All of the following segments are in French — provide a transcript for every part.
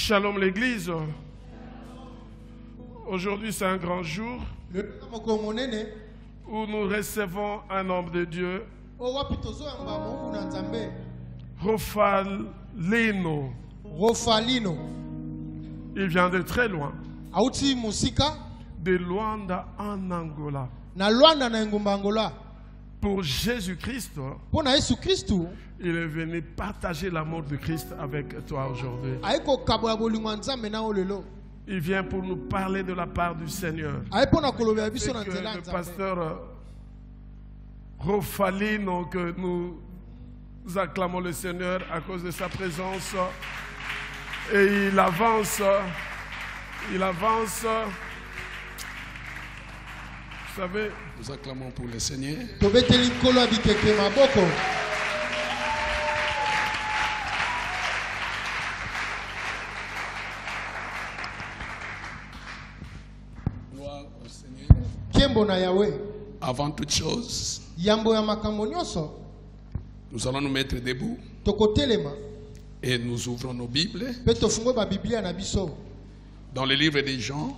Shalom l'église. Aujourd'hui c'est un grand jour où nous recevons un homme de Dieu, Rofalino. Il vient de très loin, de Luanda en Angola. Pour Jésus-Christ, il est venu partager l'amour de Christ avec toi aujourd'hui. Il vient pour nous parler de la part du Seigneur. Le pasteur Rofalino, que nous acclamons le Seigneur à cause de sa présence. Et il avance. Il avance. Vous savez, nous acclamons pour le Seigneur. Gloire au Seigneur. Avant toute chose, nous allons nous mettre debout et nous ouvrons nos Bibles dans le livre de Jean.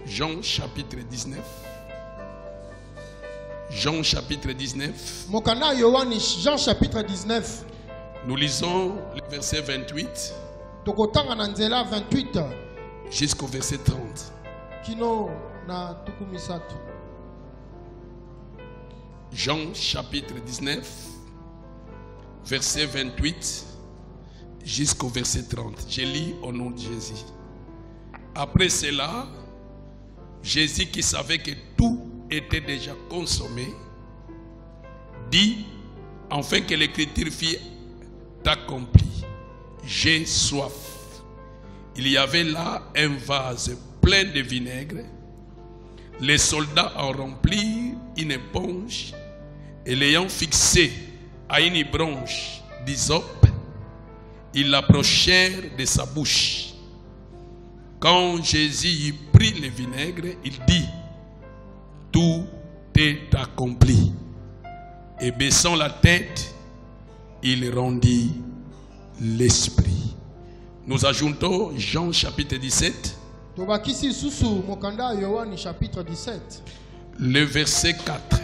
Jean chapitre 19. Jean chapitre 19. Jean chapitre 19. Nous lisons le verset 28 jusqu'au verset 30. Jean chapitre 19, verset 28 jusqu'au verset 30. Je lis au nom de Jésus. Après cela, Jésus, qui savait que tout était déjà consommé, dit, enfin que l'écriture fût accomplie: j'ai soif. Il y avait là un vase plein de vinaigre. Les soldats en remplirent une éponge et l'ayant fixé à une branche d'hysope, ils l'approchèrent de sa bouche. Quand Jésus eut pris le vinaigre, il dit, tout est accompli. Et baissant la tête, il rendit l'esprit. Nous ajoutons Jean chapitre 17. Le verset 4.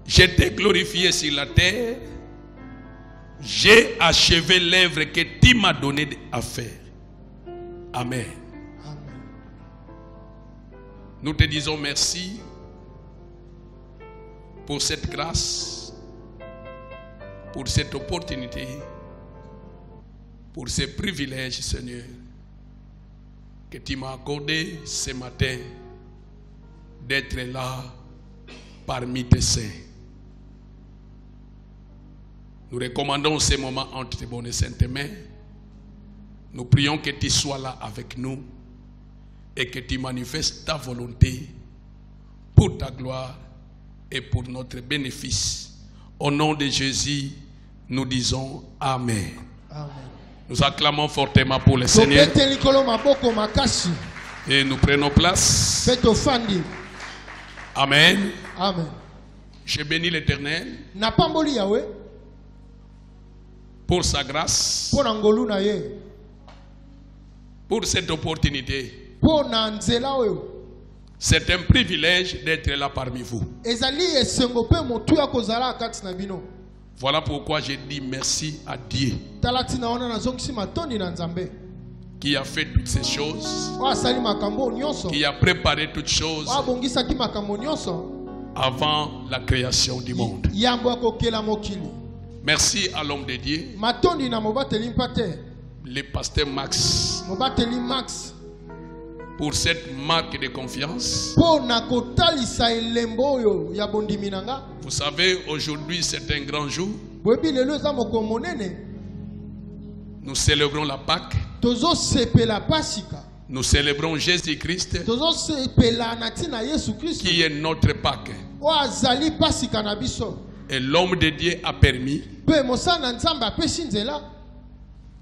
J'étais glorifié sur la terre. J'ai achevé l'œuvre que tu m'as donné à faire. Amen. Amen. Nous te disons merci pour cette grâce, pour cette opportunité, pour ce privilège, Seigneur, que tu m'as accordé ce matin d'être là parmi tes saints. Nous recommandons ces moments entre tes bonnes et saintes mains. Nous prions que tu sois là avec nous et que tu manifestes ta volonté pour ta gloire et pour notre bénéfice. Au nom de Jésus, nous disons Amen. Amen. Nous acclamons fortement pour le Seigneur. Et nous prenons place. Amen. Amen. Je bénis l'Éternel pour sa grâce, pour cette opportunité. C'est un privilège d'être là parmi vous. Voilà pourquoi je dis merci à Dieu qui a fait toutes ces choses, qui a préparé toutes choses avant la création du monde. Merci à l'homme de Dieu, le pasteur Max, pour cette marque de confiance. Vous savez, aujourd'hui c'est un grand jour. Nous célébrons la Pâque. Nous célébrons Jésus-Christ qui est notre Pâque. Et l'homme de Dieu a permis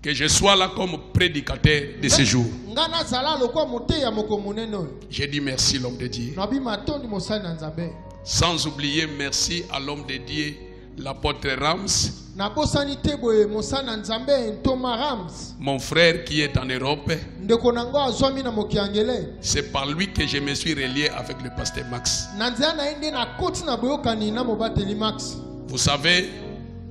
que je sois là comme prédicateur de ce jour. J'ai dit merci l'homme de Dieu. Sans oublier merci à l'homme de Dieu l'apôtre Rams, nabosani te boye mosana nzambe Thomas Rams mon frère qui est en Europe. ndeko nango azwami na mokiangele C'est par lui que je me suis relié avec le pasteur Max. na nzela naende na koti na boyokani na mobateli Max. Vous savez,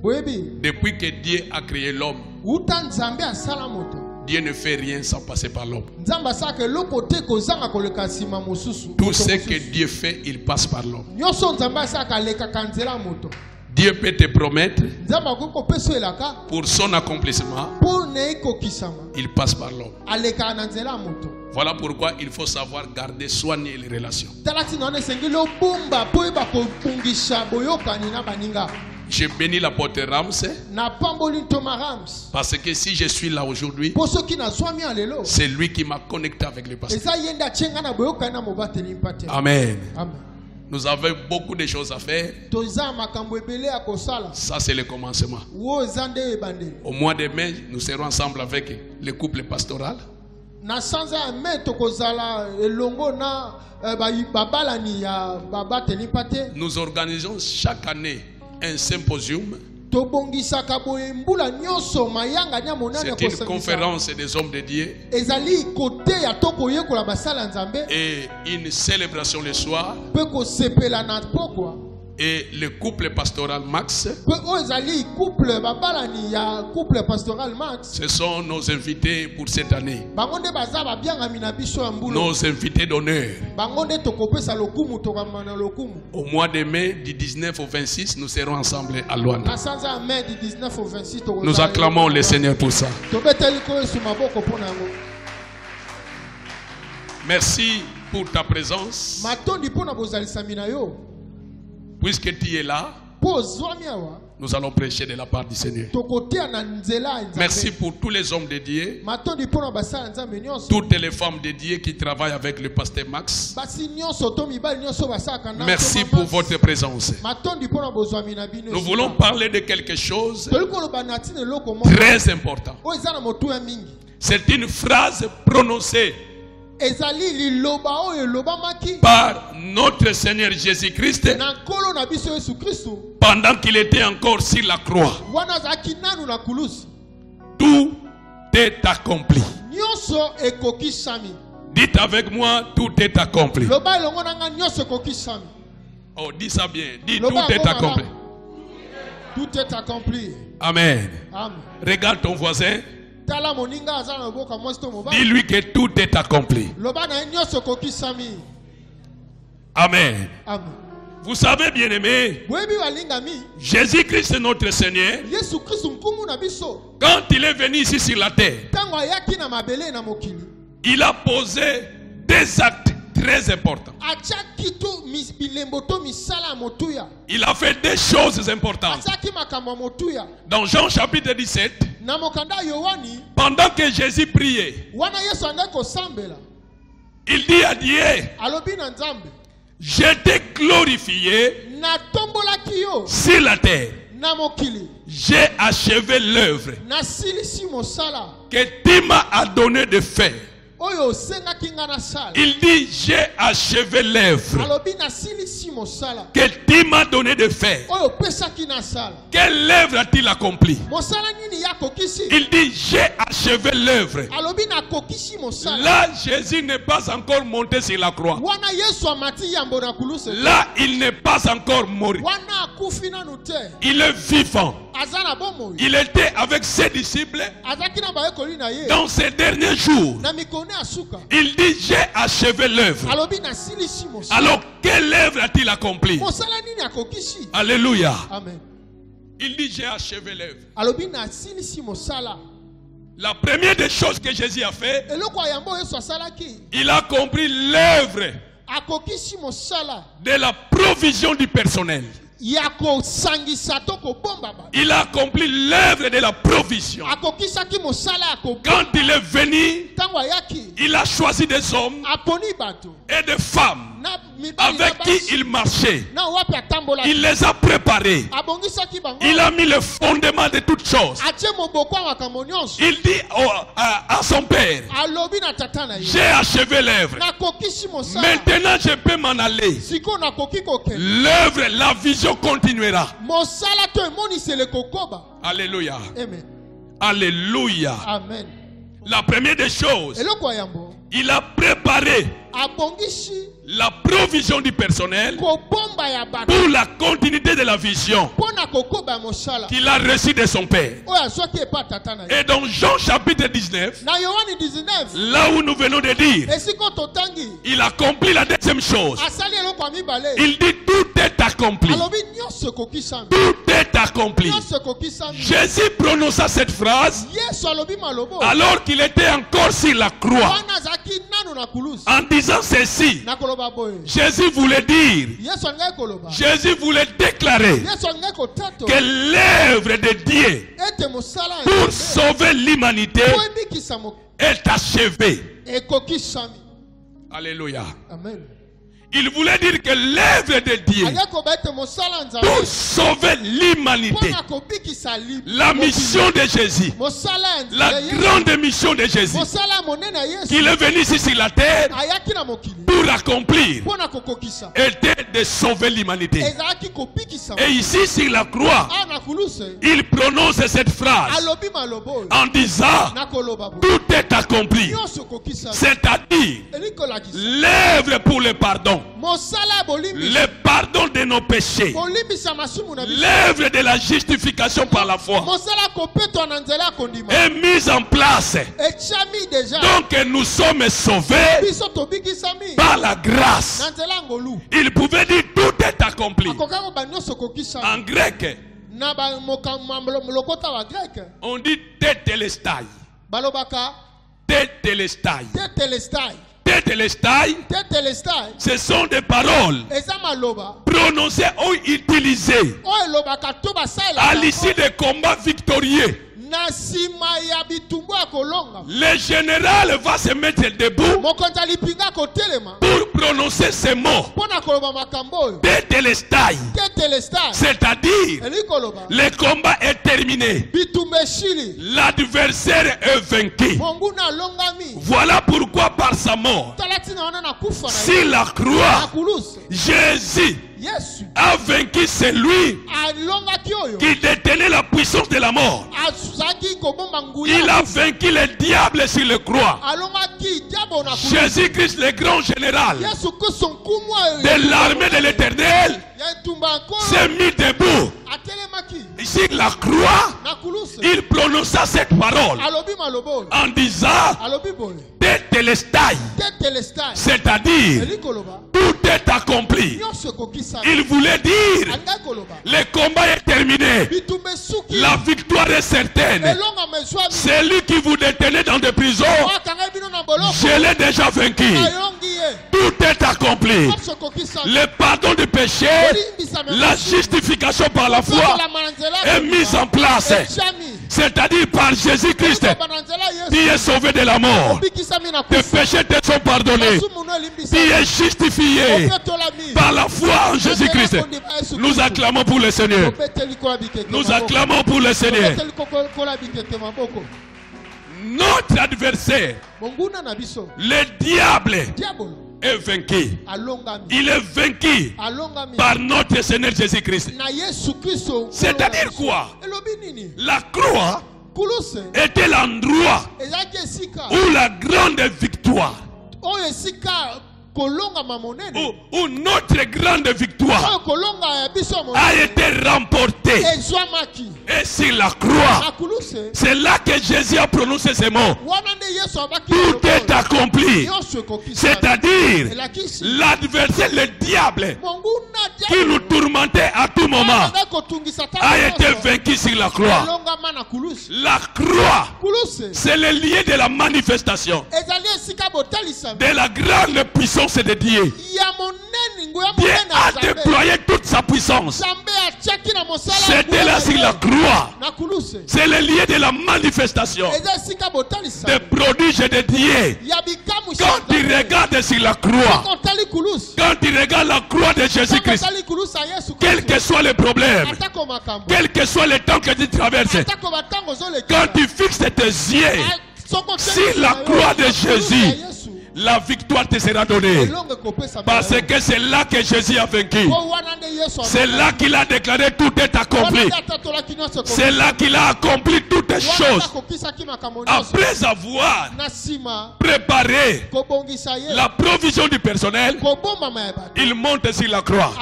boyebi depuis que Dieu a créé l'homme, uta nzambe asala moto Dieu ne fait rien sans passer par l'homme. nzambe asaka eloko te kozanga koleka nsima mosusu. Tout ce que Dieu fait, il passe par l'homme. nyonso nzambe asaka alekaka nzela moto. Dieu peut te promettre, nzambe akoki kopesa elaka pour son accomplissement, mpo na ekokisama il passe par l'homme. alekaka na nzela ya moto. Voilà pourquoi il faut savoir garder, soigner les relations. tala ntina wana esengeli obomba mpo oyeba kobungisa boyokani na baninga. Je bénis l'apôtre Rams na pamboli Thomas Rams parce que si je suis là aujourd'hui, mpo soki nazwami ya lelo c'est lui qui m'a connecté avec le pasteur. eza ye nde atie na boyokani na mobateli mpate. Amen. Amen. Nous avons beaucoup de choses à faire. toza makambo ebele ya kosala Ça, c'est le commencement. wo eza nde ebandeli. Au mois de mai, nous serons ensemble avec le couple pastoral. na sanza ya mai tokozala elongo na babalani ya babateli mpate. Nous organisons chaque année un symposium. tobongisaka boye mbula nyonso mayanga nya monene C'est une conférence des hommes de Dieu ezali kote ya tokoyekola basala ya nzambe et une célébration le soir. mpe kosepela na pokwa Et le couple pastoral Max, mpe oyo ezali couple babalani ya couple pastoral Max. ce sont nos invités pour cette année. bango nde baza babiangami na biso ya mbula. Nos invités d'honneur. bango nde tokopesa lokumu tokamba na lokumu. Au mois de mai, du 19 au 26, nous serons ensemble à Luanda. na sanza ya mai du 19 au 26 tokozala. Nous acclamons le Seigneur pour ça. tobeteli ko yesu maboko mpo na yango. Merci pour ta présence. matondi mpo na bozalisami na yo. Puisque tu es là, mpo ozwami awa nous allons prêcher de la part du Seigneur. tokoteya na nzela ya nzambe. Merci pour tous les hommes de Dieu, matondi mpo na basala ya nzambe nyonso. toutes les femmes de Dieu qui travaillent avec le pasteur Max. basi nyonso to mibali nyonso basalaka na Merci Thomas pour Max. votre présence. matondi mpo na bozwami na bino. Nous voulons parler de quelque chose toli koloba na ntina eloko moko très important. oyo eza na motuya mingi. C'est une phrase prononcée ezali liloba oyo elobamaki par notre Seigneur Jésus-Christ na nkolo na biso yesu kristu pendant qu'il était encore sur la croix. wana azalaki nanu na kulusi. Tout est accompli. nyonso ekokisami. Dites avec moi, tout est accompli. loba elongo na nga nyonso ekokisami. Oh, dis ça bien. Dis, Loba tout est ngoma accompli. nga. tout est accompli. Amen. amen. Regarde ton voisin. tala moninga aza na boka mwasi to mobali. Dis-lui que tout est accompli. loba na ye nyonso ekokisami. Amen. amen. Vous savez, bien aimé, boyebi balingami Jésus-Christ, notre Seigneur, yesu kristu nkumu na biso quand il est venu ici sur la terre, ntango ayaki na mabele na mokili il a posé des actes très importants. atiaki to bilembo to misala ya motuya. Il a fait des choses importantes. atiaki makambo ya motuya. Dans Jean chapitre 17, na mokanda ya yohani pendant que Jésus priait, wana yesu andaki kosambela il dit à Dieu, alobi na nzambe je t'ai glorifié natombolaki yo sur la terre. na mokili J'ai achevé l'œuvre nasilisi mosala que tu m'as donné de faire. oyo osengaki nga nasala. Il dit, j'ai achevé l'œuvre alobi nasilisi mosala que tu m'as donné de faire. oyo opesaki nasala. Quelle œuvre a-t-il accompli? mosala nini ya akokisi. Il dit, j'ai achevé l'œuvre. alobi nakokisi mosala. Là, Jésus n'est pas encore monté sur la croix. wana yesu amati yambo na kulusi. Là, il n'est pas encore mort. wana akufi nanu te. Il est vivant. aza na bomoi. Il était avec ses disciples azalaki na bayekoli na ye. dans ces derniers jours. na mikoni ya suka. Il dit, j'ai achevé l'œuvre. alobi nasilisi mosala. Alors, quelle œuvre a-t-il accompli? mosala nini akokisi. Alléluia. amen. Il dit, j'ai achevé l'œuvre. alobi nasilisi mosala. La première des choses que Jésus a fait, eloko ya yambo yesu asalaki. il a compris l'œuvre akokisi mosala de la provision du personnel. ya kosangisa to kobomba bato. Il a accompli l'œuvre de la provision. akokisaki mosala ya kobomba. Quand il est venu, ntango ayaki il a choisi des hommes aponi bato et des femmes na mibali na avec qui basi il marchait. na wapi atambolaki. Il les a préparés. abongisaki bango. Il a mis le fondement de toutes choses. atie moboko ya makambo nyonso. Il dit à son père, alobi na tata na ye. j'ai achevé l'œuvre. nakokisi mosala. Maintenant, je peux m'en aller. sikoyo nakoki kokende. L'œuvre, la vision l'œuvre continuera. mosala to emonisele kokoba. Alléluia. Amen. Alléluia. Amen. La première des choses, Eloko yambo il a préparé abongishi la provision du personnel kobomba ya bato pour la continuité de la vision pona kokoba ya mosala qu'il a reçue de son père. oyo azwaki epa tata na ye. Et dans Jean chapitre 19, Na Yohani 19 là où nous venons de dire, esika totangi il accomplit la deuxième chose. asali eloko ya mibale Il dit tout est accompli. alobi nyonso ekokisami Tout est accompli. nyonso ekokisami. Jésus prononça cette phrase Yesu alobi malobo alors qu'il était encore sur la croix wana azalaki nanu na kulusi en disant ceci. na koloba boye. Jésus voulait dire, Yesu alingai koloba Jésus voulait déclarer Yesu alingai kotato que l'œuvre de Dieu ete mosala ya pour Nzambe sauver l'humanité po ebikisa est achevée. ekokisami. Alléluia. Amen. Il voulait dire que l'œuvre de Dieu alingai koba ete mosala ya Nzambe pour sauver l'humanité, mpona kobikisa la mission de Jésus, mosala ya la Nzambe grande mission de Jésus, mosala ya monene ya Yesu qu'il est venu ici sur la terre ayaki na mokili pour accomplir, mpona kokokisa était de sauver l'humanité. ezalaki kobikisa. Et ici sur la croix, awa na kuluse il prononce cette phrase alobi maloba oyo en disant na koloba boye tout est accompli, nyonso ekokisami c'est-à-dire elikolakisa l'œuvre pour le pardon, mosala ya bolimbisa le pardon de nos péchés, bolimbisa masumu na biso l'œuvre de la justification par la foi mosala ya kopetwa na nzela ya kondima est mise en place. etiami deja. Donc nous sommes sauvés biso tobikisami par la grâce. na nzela ya ngolu. Il pouvait dire tout est accompli. akokaki koba nyonso ekokisami En grec, na lokota wa grek on dit tetelestai. balobaka Tetelestai. tetelestai. Tetelestai, tetelestai ce sont des paroles eza maloba prononcées ou utilisées oyo elobaka to à basalelaka l'issue des combats victorieux. na nsima ya bitumbu ya kolonga. Le général va se mettre debout mokonzi alipinga kotelema pour prononcer ces mots. mpona koloba makambo oyo Tetelestai, tetelestai c'est-à-dire eli koloba le combat est terminé. bitumbu esili L'adversaire est vaincu. monguna alongami. Voilà pourquoi par sa mort, tala ntina wana na kufa na sur ye la na croix, kulusi Jésus yesu a vaincu celui alongaki oyo qui détenait la puissance de la mort. azalaki kobomba Il nguya a vaincu le diable sur la croix. alongaki diabo na kulusi. Jésus-Christ, le grand général yesu kristo nkumu oyo de l'armée de l'éternel, ya etumba nkolo s'est mis debout. atelemaki Sur la croix, na kulusi il prononça cette parole alobi maloba oyo en disant alobi boye Tetelestai, tetelestai c'est-à-dire eli koloba tout est accompli. nyonso ekokisami. Il voulait dire alingai koloba le combat est terminé, bitumba esuki la victoire est certaine. elongama ezwami Celui qui vous détenait dans des prisons, akangai bino na boloko je l'ai déjà vaincu. ayongi ye Tout est accompli. nyonso ekokisami. Le pardon du péché, Olimbisami la masumu. justification par la foi Kokolama na nzela ya est mise en place. etiami. C'est-à-dire par Jésus-Christ, Kokoba na nzela ya tu Yesu. es sauvé de la mort. Obikisami na Tes kufa. péchés te sont pardonnés. Masumu no Tu elimbisami. es justifié Opetolami. par la foi en Jésus-Christ. Nous acclamons pour le Seigneur. Opeteli kola bikeke Nous maboko. acclamons pour le Seigneur. Opeteli kola bikeke maboko. Notre adversaire, Monguna na biso. le diable, Diabolo est vaincu. alongami. Il est vaincu Alongami. par notre Seigneur Jésus-Christ. Na Yesu Kristo. C'est-à-dire quoi? Elobi nini? La croix Kuluse. était l'endroit Ezalaki esika. où la grande victoire, Oyo esika kolongama monene. où notre grande victoire Oyo kolonga ya biso a monene. été remportée. Ezwamaki. Et sur la croix, Na kuluse. c'est là que Jésus a prononcé ces mots. Wana nde Yesu abaki. Tout est accompli. Nyonso ekokisami. C'est-à-dire, Elakisi. l'adversaire, le diable, Monguna qui nous diabolo. tourmentait à tout moment, a été vaincu sur la croix. alongama na kulusi. La croix, Kuluse. c'est le lieu de la manifestation Ezali esika botalisami. de la grande puissance de Dieu. Ya monene nguya Dieu monene a ya Nzambe. déployé toute sa puissance. Nzambe atiaki na mosala. C'était là sur la croix. Na kuluse. C'est le lieu de la manifestation Eza esika botalisami. des prodiges de Dieu. Ya bikamu Quand tu regardes sur la croix, Kontali kulusi. quand tu regardes la croix de Jésus-Christ, Kontali kulusi ya Yesu quel que soit le problème, Atako makambo. quel que soit le temps que tu traverses, Atako batango zolekela. quand tu fixes tes yeux Soko sur la teli croix de na kulusi ya Jésus, Yesu. la victoire te sera donnée. Parce que c'est là que Jésus a vaincu. C'est là qu'il a déclaré tout est accompli. C'est là qu'il a accompli toutes les choses. Après avoir préparé la provision du personnel, il monte sur la croix.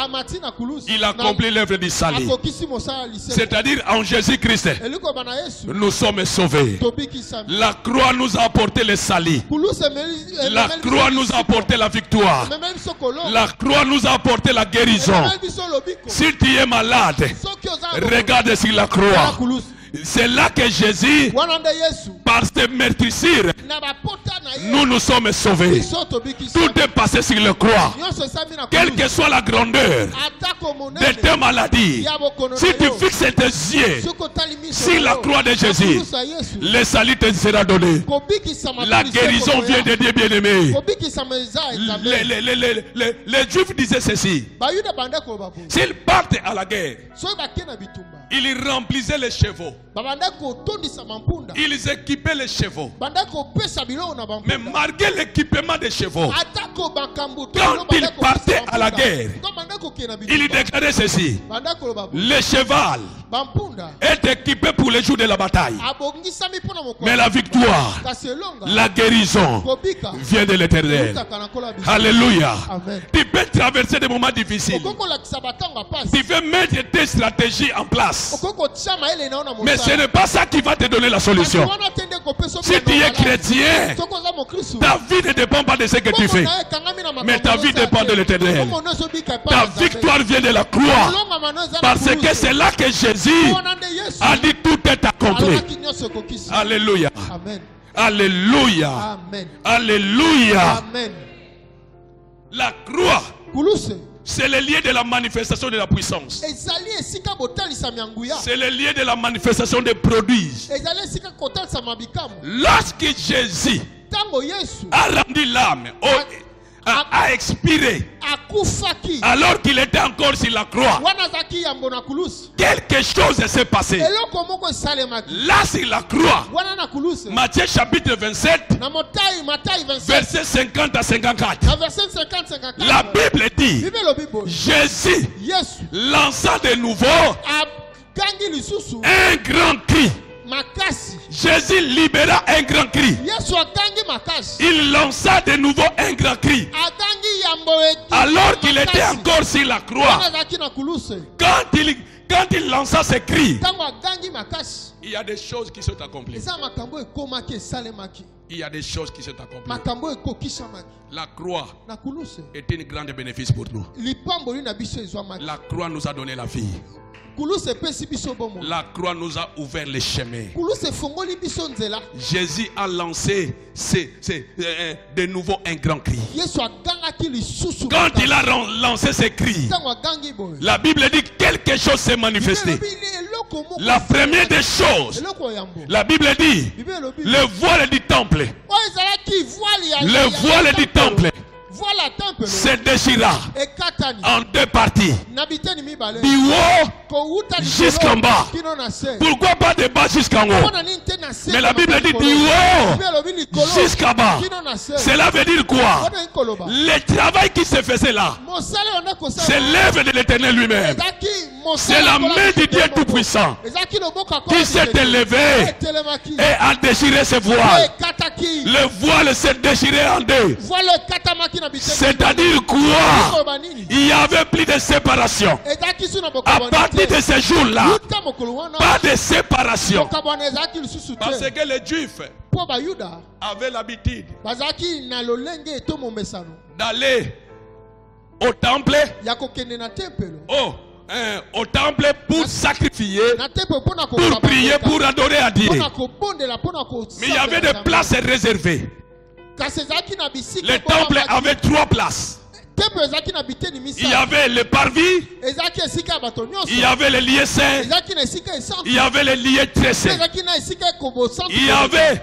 Il accomplit l'œuvre du salut. C'est-à-dire en Jésus-Christ, nous sommes sauvés. La croix nous a apporté le salut. La croix nous a apporté la victoire. La croix nous a apporté la guérison. Si tu es malade, regarde sur la croix. C'est là que Jésus, par ses meurtrissures, nous sommes sauvés. Tout est passé sur la croix. Quelle que soit la grandeur de tes maladies, si tu fixes tes yeux sur la croix de Jésus, le salut te sera donné. La guérison vient de Dieu bien-aimé. Les Juifs disaient ceci: s'ils partent à la guerre, ils remplissaient les chevaux. Ils équipaient les chevaux. Mais malgré l'équipement des chevaux, quand ils partaient à la guerre, ils déclaraient ceci: le cheval est équipé pour les jours de la bataille. Mais la victoire, la guérison vient de l'Éternel. Alléluia. Tu peux traverser des moments difficiles. Tu peux mettre tes stratégies en place. Mais ce n'est pas ça qui va te donner la solution. Si tu es chrétien, ta vie ne dépend pas de ce que tu fais, mais ta vie dépend de l'Éternel. Ta victoire vient de la croix, parce que c'est là que Jésus a dit tout est accompli. Alléluia. Alléluia. Alléluia. La croix, c'est le lieu de la manifestation de la puissance. C'est le lieu de la manifestation des produits. Lorsque Jésus a rendu l'âme, a expiré, alors qu'il était encore sur la croix, quelque chose s'est passé. Là sur la croix, Matthieu chapitre 27, verset 50 à 54, la Bible dit: Jésus lança de nouveau un grand cri. Jésus libéra un grand cri. Il lança de nouveau un grand cri. Alors qu'il était encore sur la croix, quand il lança ce cri, il y a des choses qui sont accomplies. Il y a des choses qui sont accomplies. La croix est un grand bénéfice pour nous. La croix nous a donné la vie. La croix nous a ouvert les chemins. Jésus a lancé de nouveau un grand cri. Quand il a lancé ce cri, la Bible dit quelque chose s'est manifesté. La première des choses, la Bible dit le voile du temple. Le voile du temple se déchira en deux parties, du haut jusqu'en bas. Pourquoi pas de bas jusqu'en haut? Mais la Bible dit du haut jusqu'en bas. Cela veut dire quoi? Le travail qui se faisait là, c'est l'œuvre de l'Éternel lui-même. C'est la main de Dieu Tout-Puissant qui s'est élevé et a déchiré ce voile. Le voile s'est déchiré en deux. C'est-à-dire quoi? Il y avait plus de séparation. À partir de ce jour-là, pas de séparation. Parce que les Juifs avaient l'habitude d'aller au temple. Au temple pour sacrifier, pour prier, pour adorer à Dieu. Mais il y avait des places réservées. Le temple avait 3 places. Il y avait le parvis, il y avait les lieux saints, il y avait les lieux très saints, il y avait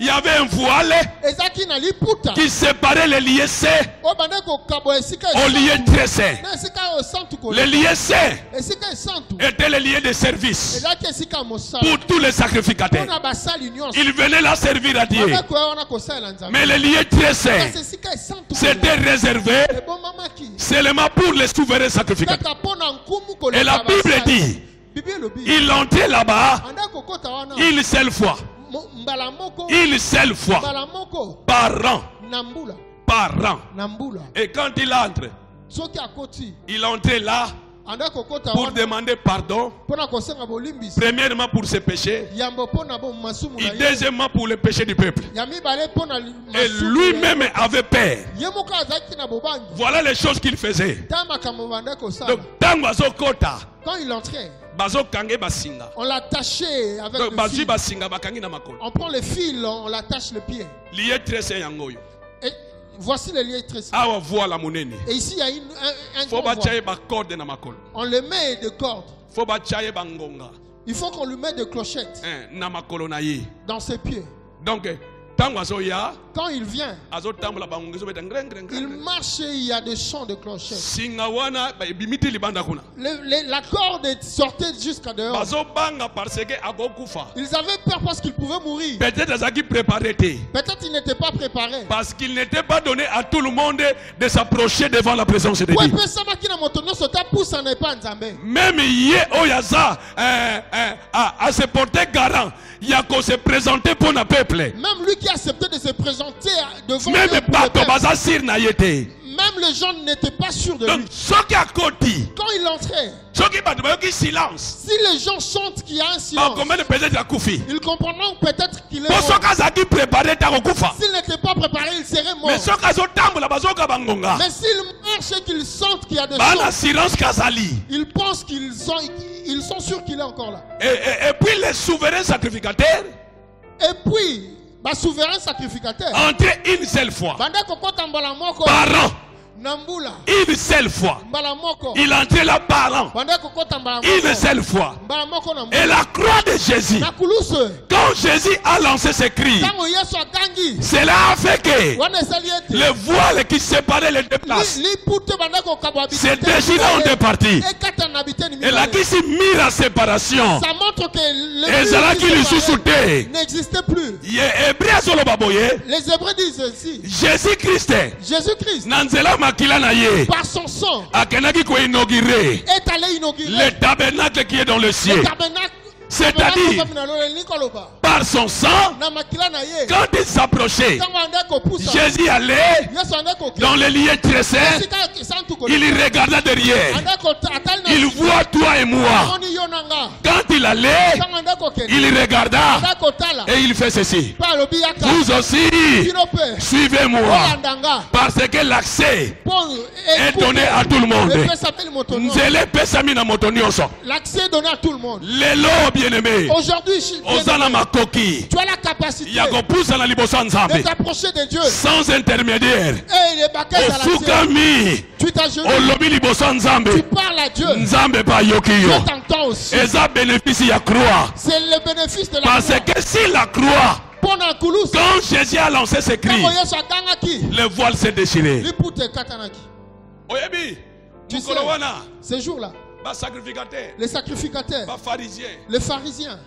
il y avait un voile ezaki na liputa qui séparait les liés saints o bande ko kabo esika aux liés très saints. na esika o santu ko Les liés saints esika santu étaient les liés de service ezaki esika mosala pour tous les sacrificateurs. pona basali nyonso Ils venaient là servir à Dieu. bande ko wana ko sala nzambe Mais les liés très saints, esika santu c'était réservé bon mama ki seulement pour les souverains sacrificateurs. kaka pona nkumu ko Et la Bible dit, il entrait là-bas une seule fois. Une seule fois. Par an. Par an. Et quand il entre, il entrait là pour demander pardon. Premièrement pour ses péchés. Et deuxièmement pour les péchés du peuple. Et lui-même avait peur. Voilà les choses qu'il faisait. Donc, quand il entrait, on l'attachait avec le fil. On prend le fil, on l'attache le pied. Et voici le lieu très simple. Et ici il y a un grand voile. On le met de cordes. Il faut qu'on lui mette de clochettes dans ses pieds. Donc, quand il vient, il marche et il y a des chants de clochettes. La corde est sortie jusqu'à dehors. Ils avaient peur parce qu'ils pouvaient mourir. Peut-être qu'ils n'étaient pas préparés. Parce qu'il n'était pas donné à tout le monde de s'approcher devant la présence de Dieu. Même Oyaza à se porter garant, il y a qu'on se présenter pour le peuple. Même lui qui a accepté de se présenter devant même le peuple. Même les gens n'étaient pas sûrs de lui. Quand il entrait, si les gens chantent qu'il y a un silence, ils comprendront peut-être qu'il est mort. S'il n'était pas préparé, il serait mort. Mais s'il marche et qu'ils sentent qu'il y a des chants, ils pensent qu'ils sont sûrs qu'il est encore là. Et puis les souverains sacrificateurs, souverain sacrificateur, entrer une seule fois par an. Une seule fois. Il entrait là par an. Une seule fois. Et la croix de Jésus. Quand Jésus a lancé ses cris, cela a fait que le voile qui séparait les deux places s'est déchiré en deux parties. Et là qui s'est mis en séparation. Ça montre que et cela qui lui sous-soutait n'existait plus. Les Hébreux disent ainsi. Jésus-Christ. Par son sang est allé inaugurer le tabernacle qui est dans le ciel. C'est-à-dire, par son sang, quand il s'approchait, Jésus allait dans les lieux très saints, il regardait derrière. Il voit toi et moi. Quand il allait, il regarda et il fait ceci. Vous aussi, suivez-moi. Parce que l'accès est donné à tout le monde. L'accès est donné à tout le monde. Bien-aimé, aujourd'hui, tu as la capacité de t'approcher de Dieu sans intermédiaire. Tu t'agenouilles, tu parles à Dieu. Dieu t'entend aussi. C'est le bénéfice de la croix. Parce que si la croix, quand Jésus a lancé ses cris, le voile s'est déchiré. Tu sais, ces jours-là, les sacrificateurs, les pharisiens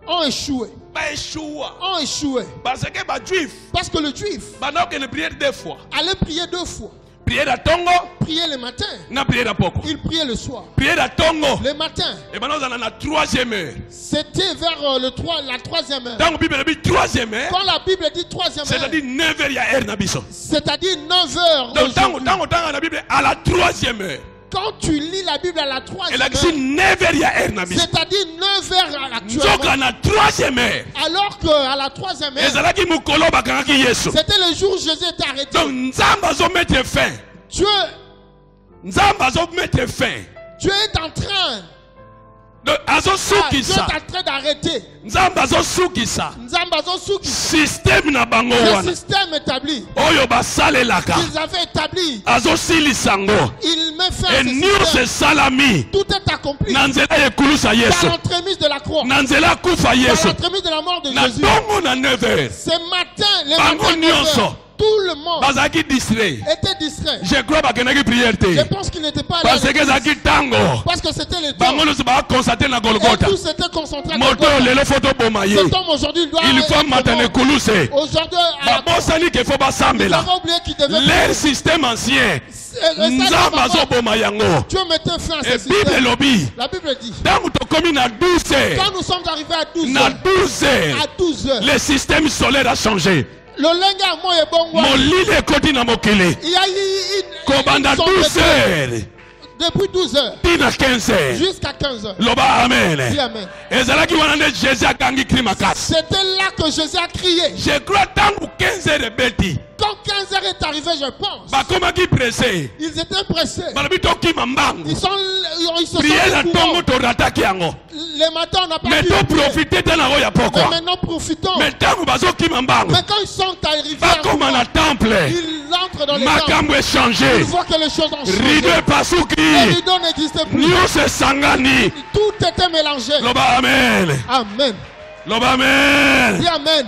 ont échoué. Parce que le juif allait prier deux fois. Prier le matin. Il priait le soir. Le matin. C'était vers la troisième heure. Quand la Bible dit troisième heure, c'est-à-dire 9h. C'est-à-dire 9h. À la troisième heure. Quand tu lis la Bible à la troisième heure, c'est-à-dire 9h actuellement. Alors qu'à la troisième heure, c'était le jour où Jésus était arrêté. Dieu est en train Dieu est en train d'arrêter. Système na bango le wana. système établi. Oyo basalelaka. Ils avaient établi. Azosilisango. Il met fin à Et ce nous système. salami. Tout est accompli. Nanzela yekulusa Yesu. Par l'entremise de la croix. Nanzela kufa Par Yesu. l'entremise de la mort de Na Jésus. dongo na 9h. Ce matin, les Bango matins, nyonso. tout le monde Bazaki distrait. était distrait. Je crois bakenaki prière Je te. pense qu'il n'était pas Parce là. que zaki tango. Parce que c'était le temps. Bango nyonso ba constater na Et Golgotha. tout s'était concentré à Moto Golgotha. lelo photo bomaye. Cet homme aujourd'hui doit Il faut être matane mort. kuluse. Aujourd'hui, à la croix, Babosani ke faut ils basambela. avaient oublié qu'il devait Leur système ancien. ça, Nzamba azoboma yango. Dieu mettait fin à ce Et Bible système. lobi. La Bible dit, Tango tokomi na 12h. quand nous sommes arrivés à 12 Na heures, 12h. à 12 heures, Le système solaire a changé. le lenga à moi est bon. Molili ekoti na mokili. Il y a eu Kobanda une 12h. depuis 12 heures Tina 15h. jusqu'à 15 heures. Loba amen. Dis amen. Ezalaki wana nde Jésus akangi cri makasi. C'était là que Jésus a crié. Je crois tango 15h ebeti. Quand 15 heures est arrivé, je pense, Bakomaki pressé. ils étaient pressés. Balobi tokima mbangu. Ils se sont Prière na mis tongo courant. torataki yango. Les matins, on n'a pas Mais pu to prier. profiter tana oya Mais pokwa. maintenant, profitons. Mais tango bazokima mbangu. Mais quand ils sont arrivés, à Bakoma na temple. ils entrent dans les temples. Makambo echangé. Ils voient que les choses ont changé. Rideau Les epasuki. rideaux n'existaient plus. Nyonso esangani. Tout était mélangé. Loba amen. Amen. Loba amen. Dis amen.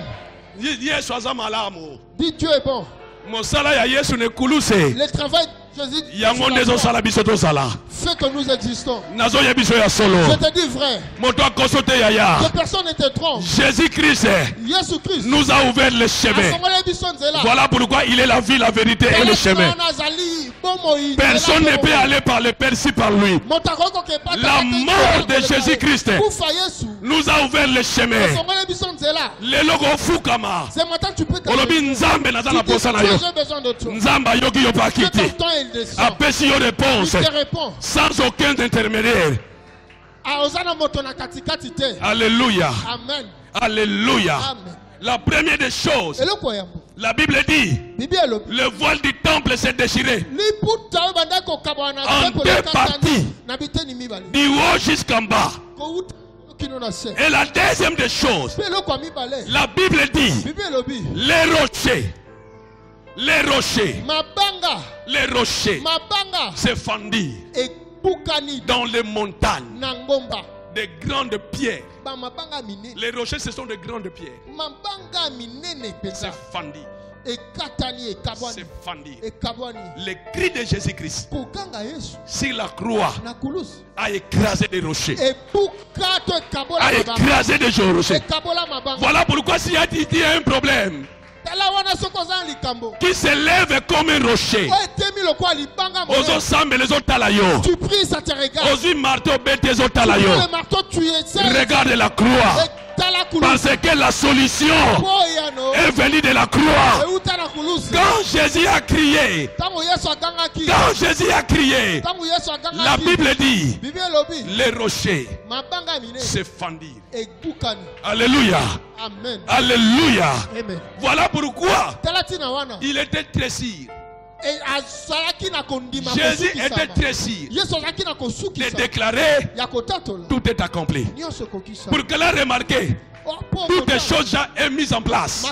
Yesu aza malamu. Dis Dieu est bon. Mosala ya Yesu ne kuluse. Le travail de Jésus Yango nde ezosala biso tozala. fait que nous existons. Nazoya biso ya solo. Je te dis vrai. Moto akoso te yaya. Que personne ne te trompe. Jésus-Christ Jésus Christ. nous a ouvert le chemin. Voilà pourquoi il est la vie, la vérité et le chemin. Personne ne peut aller par le Père si par lui. La mort de Jésus-Christ nous a ouvert le chemin. Le logo fukama. Olobi nzambe na zana posa na yo. Nzamba yoki yo pakiti. Apesi yo réponse. Sans aucun intermédiaire. Alléluia. Amen. Alléluia. Amen. La première des choses, la Bible dit, le voile du temple s'est déchiré en deux parties, du haut jusqu'en bas. Et la deuxième des choses, la Bible dit, les rochers se fendirent dans les montagnes, des grandes pierres. Les rochers, ce sont de grandes pierres. C'est fendu. C'est fendu. Le cri de Jésus-Christ sur la croix a écrasé des rochers. A écrasé des rochers. Voilà pourquoi s'il y a un problème qui se lève comme un rocher, tu pries, ça te regarde. regarde la croix. Parce que la solution est venue de la croix. Quand Jésus a crié, la Bible dit, les rochers se fendirent. Alléluia. Amen. Alléluia. Amen. Voilà pourquoi il était très sûr. Jésus était très sûr de déclarer tout est accompli. Pour que l'on remarque, toutes les choses déjà sont mises en place.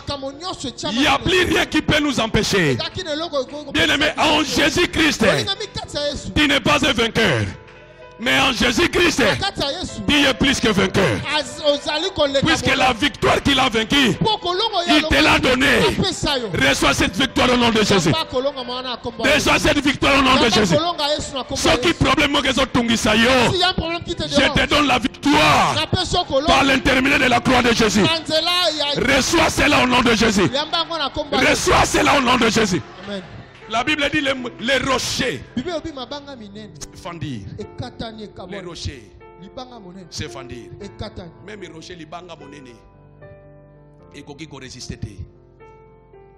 Il n'y a plus rien qui peut nous empêcher. Bien aimé, en Jésus-Christ, tu n'es pas un vainqueur. Mais en Jésus-Christ, tu es plus que vainqueur. Puisque la victoire qu'il a vaincue, il te l'a donnée. Reçois cette victoire au nom de Jésus. Reçois cette victoire au nom de Jésus. Ce qui problème que je te donne la victoire par l'intermédiaire de la croix de Jésus. Reçois cela au nom de Jésus. Reçois cela au nom de Jésus. Amen. La Bible dit les rochers fendirent. Les rochers se fendirent. Même les rochers libanga monene. Et koki ko résister.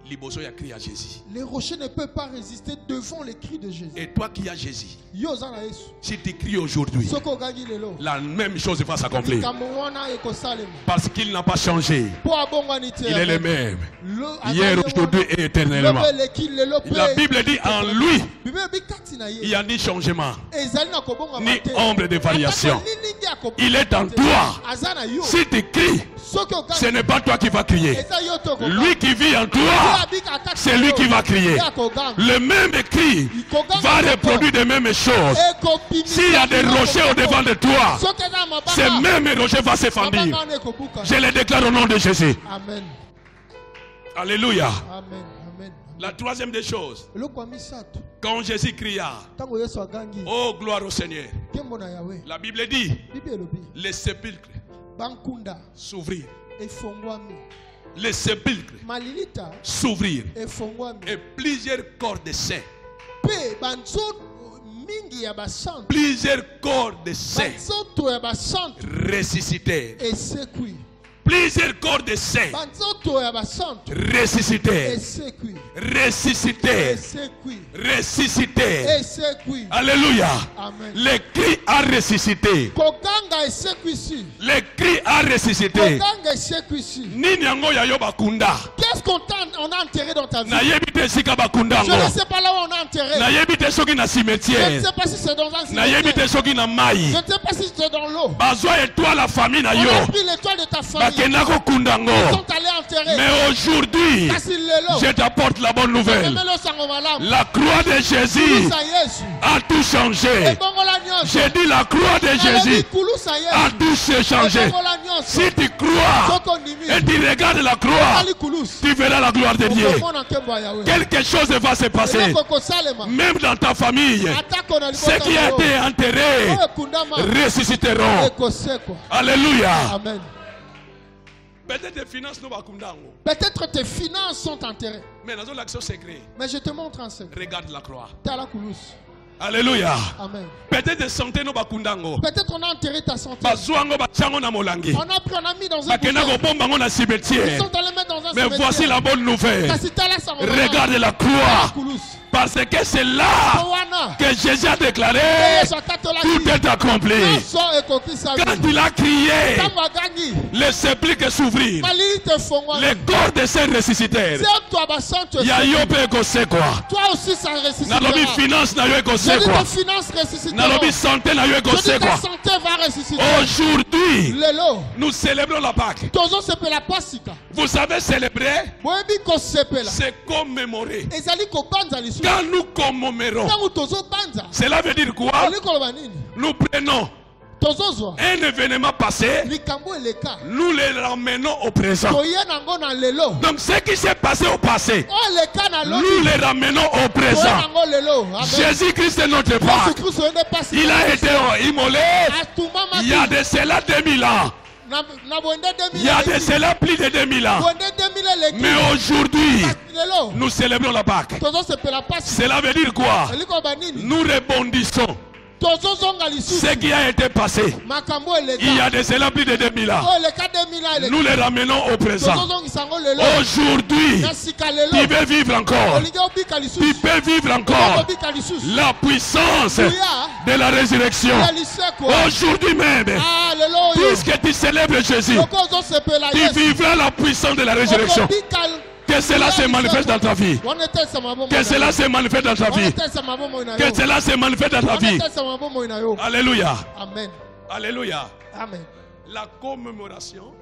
Les rochers ne peuvent pas résister devant les cris de Jésus. Et toi qui as Jésus, si tu cries aujourd'hui, la même chose va s'accomplir. Parce qu'il n'a pas changé. Il est le même. Hier, aujourd'hui et éternellement. La Bible dit en lui, il n'y a ni changement, ni ombre de variation. Il est en toi. Si tu cries, ce n'est pas toi qui vas crier. Lui qui vit en toi, c'est lui qui va crier. Le même cri va reproduire les mêmes choses. S'il y a des rochers au devant de toi, ce même rocher va se fendre. Je le déclare au nom de Jésus. Amen. Alléluia. Amen. Amen. La troisième des choses, quand Jésus cria, oh gloire au Seigneur, la Bible dit, les sépulcres s'ouvrirent. Les sépulcres s'ouvrirent et plusieurs corps de saints, plusieurs corps de saints ressuscitèrent. Plusieurs corps de saints ressuscitèrent. Ressuscitèrent. Ressuscitèrent. Alléluia. Le cri a ressuscité. Le cri a ressuscité. Qu'est-ce qu'on a enterré dans ta vie? Je ne sais pas là où on a enterré. Je ne sais pas si c'est dans un cimetière. Je ne sais pas si c'est dans l'eau. On a pris l'étoile de ta famille. Ils sont allés enterrer. Mais aujourd'hui, je t'apporte la bonne nouvelle. La croix de Jésus a tout changé. J'ai dit la croix de Jésus a tout changé. Si tu crois et tu regardes la croix, tu verras la gloire de Dieu. Quelque chose va se passer. Même dans ta famille, ceux qui ont été enterrés ressusciteront. Alléluia. Amen. Peut-être tes finances sont enterrées. Mais je te montre un secret. Regarde la croix. Alléluia. Amen. Peut-être on a enterré ta santé. On a pris, on a mis dans un bouteille. Ils sont allés mettre dans un Mais voici la bonne nouvelle. Regarde la croix. Parce que c'est là que Jésus a déclaré tout est accompli. Quand il a crié, les sépulcres s'ouvrirent. Les corps de saints ressuscitèrent. Toi aussi ça ressuscitera. Nalobi finance na yo ekose quoi. Nalobi santé na yo ekose quoi. Aujourd'hui, nous célébrons la Pâque. Vous savez célébrer, c'est commémorer. Quand nous commémorons, cela veut dire quoi? Nous prenons un événement passé, nous le ramenons au présent. Donc ce qui s'est passé au passé, nous le ramenons au présent. Jésus-Christ est notre Pâque. Il a été immolé il y a de cela 2000 ans. Il y a de cela plus de 2000 ans. Mais aujourd'hui, nous célébrons la Pâque. Cela veut dire quoi? Nous rebondissons. Ce qui a été passé il y a de cela plus de 2000 ans, nous les ramenons au présent. Aujourd'hui, tu veux vivre encore. Tu peux vivre encore la puissance de la résurrection. Aujourd'hui même, puisque tu célèbres Jésus, tu vivras la puissance de la résurrection. Que cela se manifeste dans ta vie. Que cela se manifeste dans ta vie. Que cela se manifeste dans ta vie. Alléluia. Amen. Alléluia. Amen. La commémoration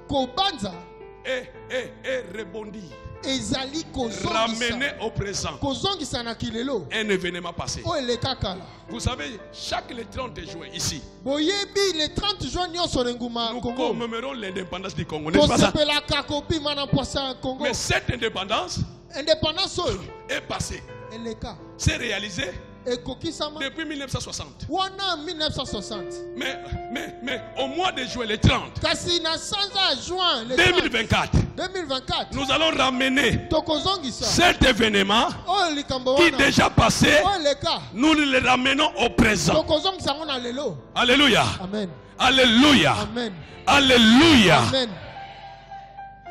est rebondie. Ramener au présent un événement passé. Vous savez, chaque le 30 juin ici, nous commémorons l'indépendance du Congo. N'est-ce pas ça? Mais cette indépendance est passée. C'est réalisé depuis 1960. Mais au mois de juin, le 30, 2024, nous allons ramener cet événement qui est déjà passé. Nous le ramenons au présent. Alléluia. Amen. Alléluia. Amen. Alléluia. Amen.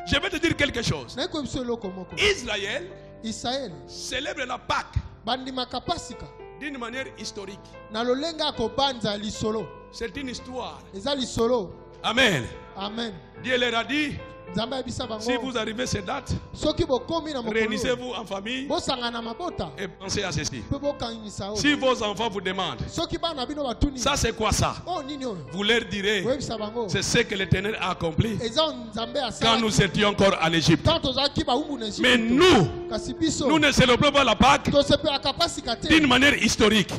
Je vais te dire quelque chose. Israël Israël célèbre la Pâque d'une manière historique. C'est une histoire. Amen. Amen. Dieu leur a dit, si vous arrivez à cette date, réunissez-vous en famille et pensez à ceci. Si vos enfants vous demandent, ça c'est quoi ça? Vous leur direz, c'est ce que l'Éternel a accompli quand nous étions encore en Égypte. Mais nous ne célébrons pas la Pâque d'une manière historique.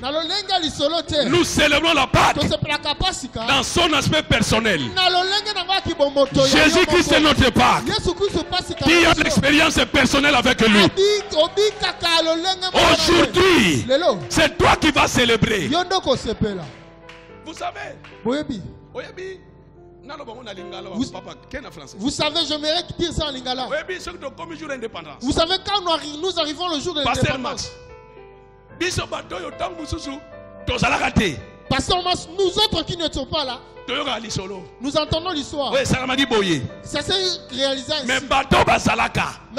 Nous célébrons la Pâque dans son aspect personnel. Jésus-Christ est notre Pâque. Qui a l'expérience personnelle avec lui. Aujourd'hui, c'est toi qui vas célébrer. Vous savez, vous savez, j'aimerais dire ça en lingala. Vous savez, quand nous arrivons le jour de l'indépendance, parce que nous autres qui ne sommes pas là, nous entendons l'histoire. Ça s'est réalisé ainsi. Mais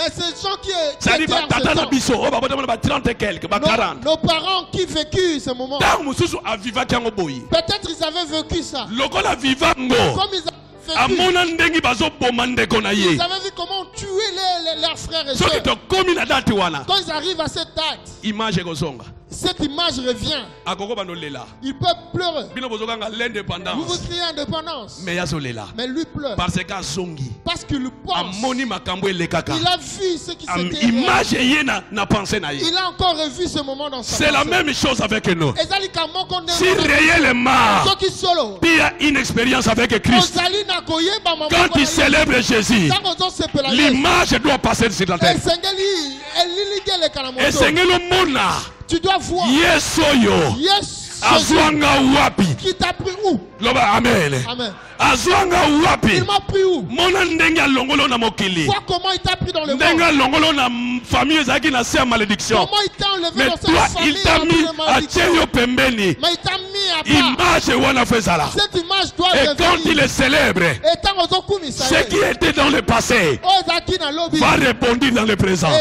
ces gens qui étaient nos parents qui vécurent ce moment, peut-être ils avaient vécu ça. Comme ils avaient vu comment tuer leurs frères et sœurs. Quand ils arrivent à cette date, cette image revient. Il peut pleurer. Vous vous criez indépendance. Mais lui pleure. Parce qu'il pense. Il a vu ce qui s'était. Il a encore revu ce moment dans sa vie. C'est la même chose avec nous. Si réellement tu as une expérience avec Christ, quand tu célèbres Jésus, l'image doit passer sur la tête. Tu dois voir. Yes, Azwanga wapi. Qui t'a pris où? Amen. Amen. Azwanga wapi. Il m'a pris où? Mona ndenga longolo na mokili. Vois comment il t'a pris dans le monde. Ndenga longolo na famille zaki na se malédiction. Comment il t'a enlevé mais dans sa famille? Il t'a mis à Tchéyo Pembeni. Mais il t'a mis à part. Image wana faisala. Cette image doit et quand il est célèbre, ce qui était dans le passé va répondre dans le présent.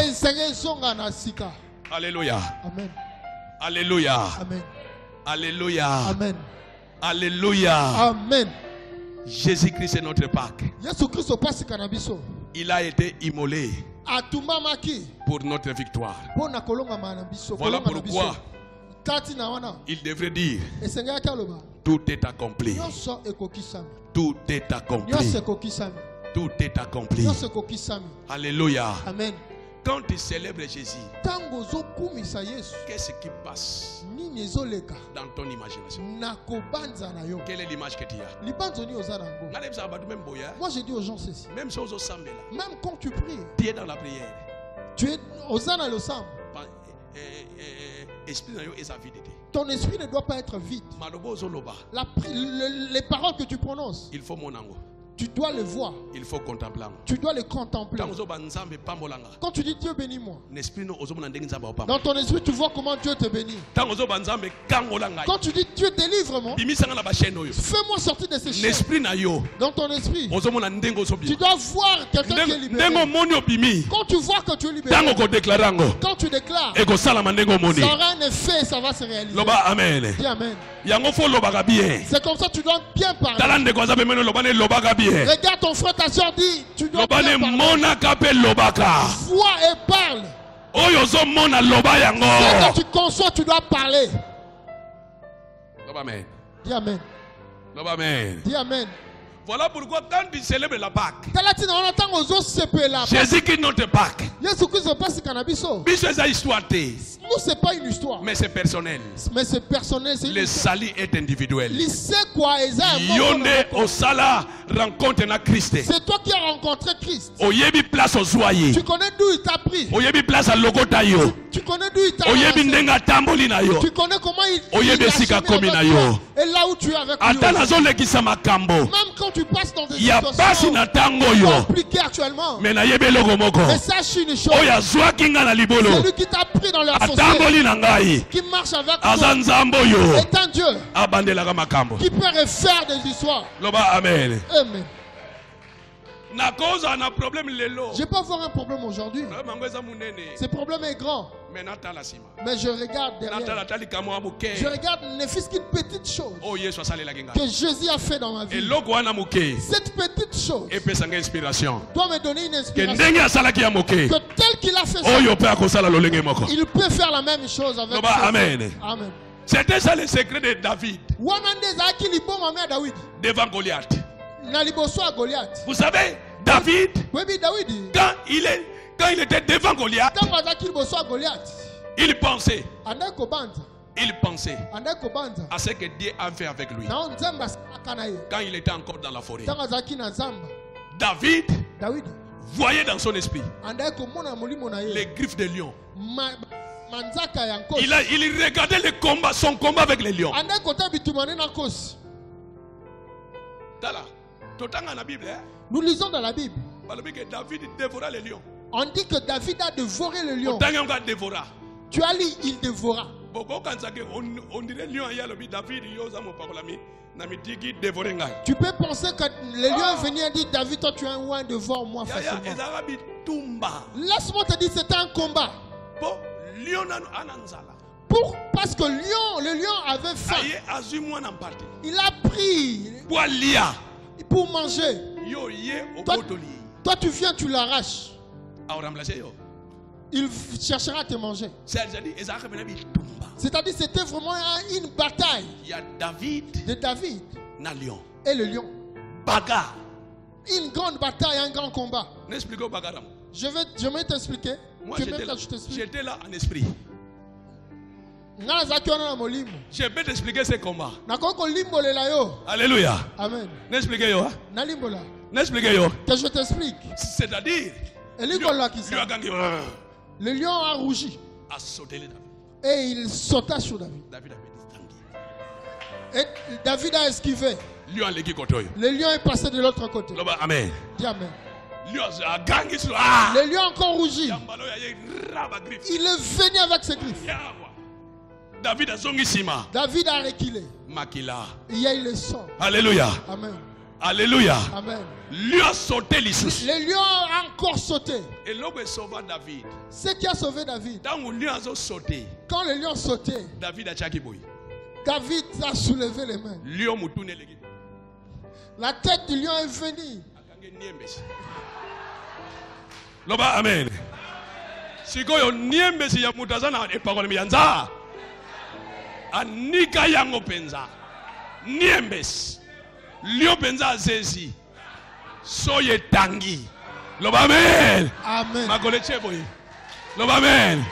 Alléluia. Amen. Alléluia. Amen. Alléluia. Amen. Alléluia. Amen. Jésus-Christ est notre Pâque. Il a été immolé pour notre victoire. Voilà pourquoi il devrait dire tout est accompli. Tout est accompli. Tout est accompli. Alléluia. Amen. Quand tu célèbres Jésus, qu'est-ce qui passe dans ton imagination? Quelle est l'image que tu as? Moi je dis aux gens ceci. Même quand tu pries, tu es dans la prière. Tu es aux ânes le sang. Ton esprit ne doit pas être vide. Les paroles que tu prononces, il faut mon ango. Tu dois le voir. Il faut contempler. Tu dois le contempler. Quand tu dis Dieu bénis-moi, dans ton esprit tu vois comment Dieu te bénit. Quand tu dis Dieu délivre-moi, fais-moi sortir de ces chaînes. Dans ton esprit, tu dois voir quelqu'un qui est libéré. Quand tu vois que tu es libéré, quand tu déclares, ça aura un effet, ça va se réaliser. Amen. Dis Amen. C'est comme ça que tu dois bien parler. Regarde ton frère, ta soeur, dit tu dois bien parler. Vois et parle. C'est quand tu conçois, tu dois parler. Amen. Dis Amen. Amen. Dis Amen. Voilà pourquoi quand tu célèbres la Pâque, Jésus qui est notre Pâque. Nous, c'est pas une histoire. Mais c'est personnel. Mais c'est personnel. Le salut est individuel. C'est toi qui as rencontré Christ. Tu connais d'où il t'a pris. Tu connais d'où il t'a pris. Tu connais comment il a chemin avec toi. Et là où tu es avec lui. Même quand tu passes dans des situations compliquées actuellement. Mais sache une chose. Celui qui t'a pris dans leur société, qui marche avec toi, est un Dieu qui peut refaire des histoires. Amen. Amen. Je peux avoir un problème aujourd'hui. Ce problème est grand. Mais je regarde derrière. Je regarde ne fût-ce qu'une petite chose que Jésus a fait dans ma vie. Cette petite chose doit me donner une inspiration. Que tel qu'il a fait ça, il peut faire la même chose avec moi. Amen. Amen. C'était ça le secret de David devant Goliath. Vous savez, David, quand il était devant Goliath, il pensait à ce que Dieu a fait avec lui quand il était encore dans la forêt. David voyait dans son esprit les griffes de lion. Il regardait son combat avec les lions. Nous lisons dans la Bible. David dévora les lions. On dit que David a dévoré le lion. Tu as lu, il dévora. Tu peux penser que le lion est venu et dit David, toi tu es un ouin devant moi facilement. Laisse-moi te dire, c'était un combat. Parce que le lion avait faim. Il a pris pour manger. Toi tu viens, tu l'arraches. Il cherchera à te manger. C'est-à-dire c'était vraiment une bataille de David et le lion. Une grande bataille, un grand combat. Je vais t'expliquer. J'étais là en esprit. Je vais t'expliquer ce combat. Alléluia. Amen. Que je t'explique. C'est-à-dire, le lion a rougi. Et il sauta sur David. Et David a esquivé. Le lion est passé de l'autre côté. Amen. Dis amen. Le lion a encore rougi. Il est venu avec ses griffes. David a reculé. Il y a eu le sang. Alléluia. Amen. Alléluia. Amen. Lui a sauté les sous. Le lion a encore sauté. Et l'homme sauva David. Ce qui a sauvé David. Quand le lion sautait, David a soulevé les mains. La tête du lion est venue. Amen. Sikoyo niembesi ya mutazana epakole mianza. Anika yango penza. Niembesi. Lion penza azezi. Soye tangi. Loba amen. Amen. Makole cheboyi. Loba amen.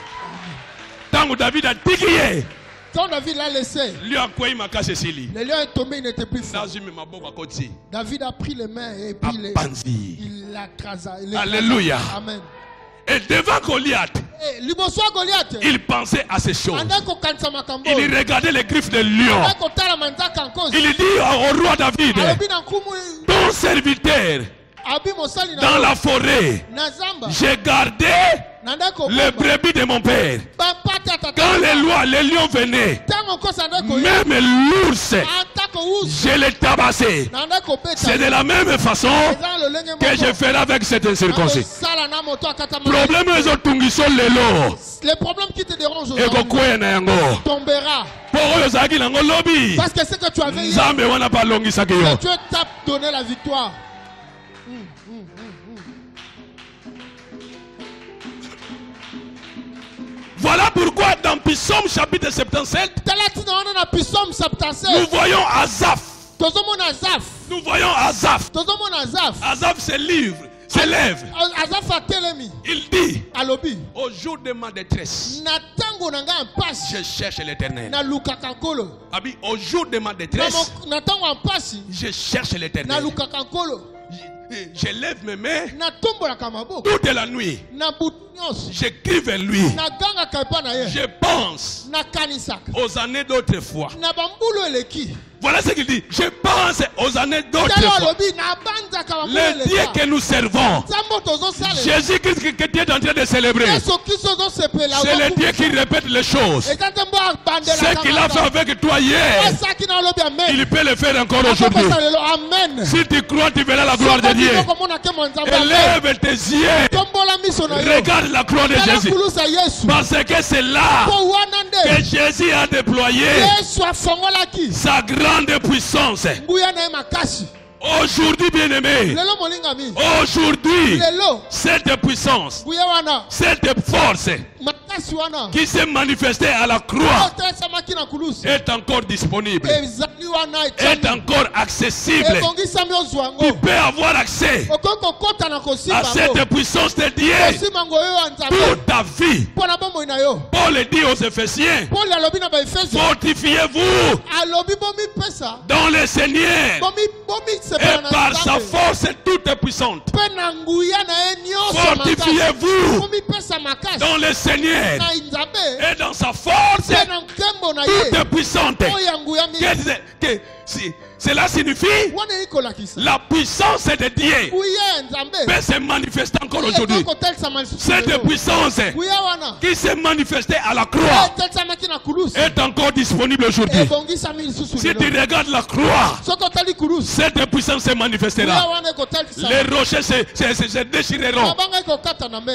Tangu David a tikiye. Quand David l'a laissé, le lion est tombé, il n'était plus fort. David a pris les mains et puis il l'a crasé. Alléluia. Amen. Et devant Goliath, il pensait à ces choses. Il regardait les griffes de lion. Il dit au roi David, ton serviteur, dans la forêt, j'ai gardé les brebis de mon père. Quand les lions venaient, même l'ours, je les tabassais. C'est de la même façon que je ferai avec cette circoncis. Les problèmes qui te dérangent aujourd'hui tombera. Parce que ce que tu avais hier, Dieu t'a donné la victoire. Voilà pourquoi dans Psaume chapitre 77, nous voyons Asaph. Nous voyons Asaph. Asaph s'élève. Il dit, au jour de ma détresse, je cherche l'Éternel. Au jour de ma détresse, je cherche l'Éternel. Je lève mes mains toute la nuit. J'écris vers lui. Je pense aux années d'autrefois. Voilà ce qu'il dit. Je pense aux années d'autrefois. Le Dieu que nous servons, Jésus-Christ que tu es en train de célébrer, c'est le Dieu qui répète les choses. Ce qu'il a fait avec toi hier, il peut le faire encore aujourd'hui. Si tu crois, tu verras la gloire de Dieu. Élève tes yeux. Regarde la croix de Jésus. Parce que c'est là que Jésus a déployé sa grande puissance. Aujourd'hui, bien-aimé, aujourd'hui, cette puissance, cette force qui s'est manifestée à la croix est encore disponible, est encore accessible. Tu peux avoir accès à cette puissance de Dieu toute ta vie. Paul dit aux Éphésiens, fortifiez-vous dans le Seigneur et par sa force toute puissante. Fortifiez-vous dans le Seigneur et dans sa force toute puissante. Cela signifie la puissance de Dieu peut se manifester encore aujourd'hui. Cette puissance qui s'est manifestée à la croix est encore disponible aujourd'hui. Si tu regardes la croix, cette puissance se manifestera. Les rochers se déchireront.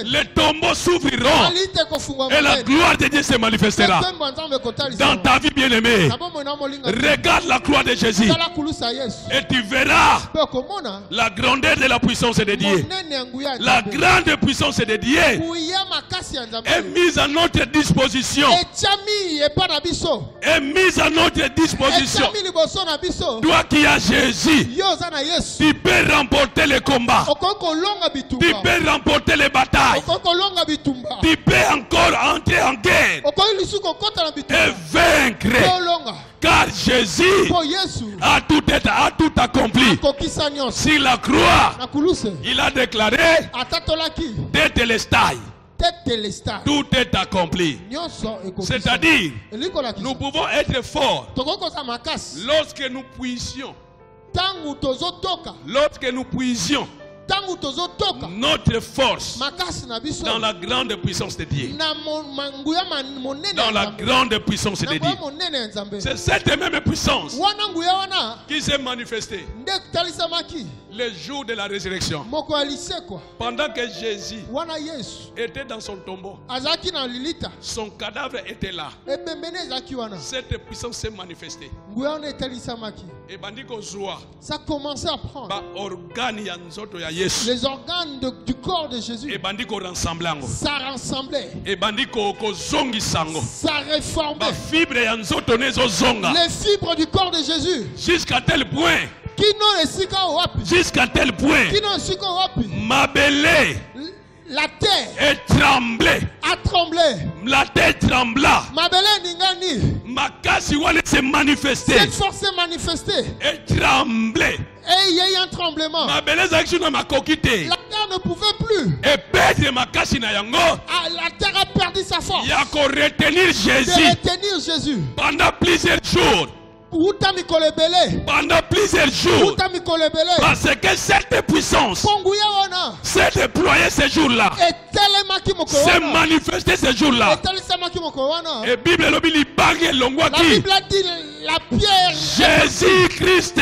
Les tombeaux s'ouvriront. Et la gloire de Dieu se manifestera. Dans ta vie, bien-aimée, regarde la croix de Jésus. Et tu verras la grandeur de la puissance de Dieu. La grande puissance de Dieu est mise à notre disposition. Est mise à notre disposition. Toi qui as Jésus, tu peux remporter les combats. Tu peux remporter les batailles. Tu peux encore entrer en guerre et vaincre. Car Jésus a tout accompli. Sur la croix, il a déclaré tout est accompli. C'est-à-dire, nous pouvons être forts lorsque nous puissions notre force dans la grande puissance de Dieu. Dans la grande puissance de Dieu. C'est cette même puissance qui s'est manifestée le jour de la résurrection. Pendant que Jésus était dans son tombeau, son cadavre était là. Cette puissance s'est manifestée. Et ça commençait à prendre les organes du corps de Jésus. Ça rassemblait. Ça réformait. Les fibres du corps de Jésus. Jusqu'à tel point. Mabélé. La terre a tremblé. La terre trembla. Makasi wale s'est manifesté. Cette force s'est manifestée. Et tremblé. Et il y a eu un tremblement. La terre ne pouvait plus. Et perdre Makasi na yango. La terre a perdu sa force. Il y a qu'à retenir Jésus. Pendant plusieurs jours. Pendant plusieurs jours. Parce que cette puissance s'est déployée ce jour-là. S'est manifestée ce jour-là. Et Bible dit la pierre. Jésus-Christ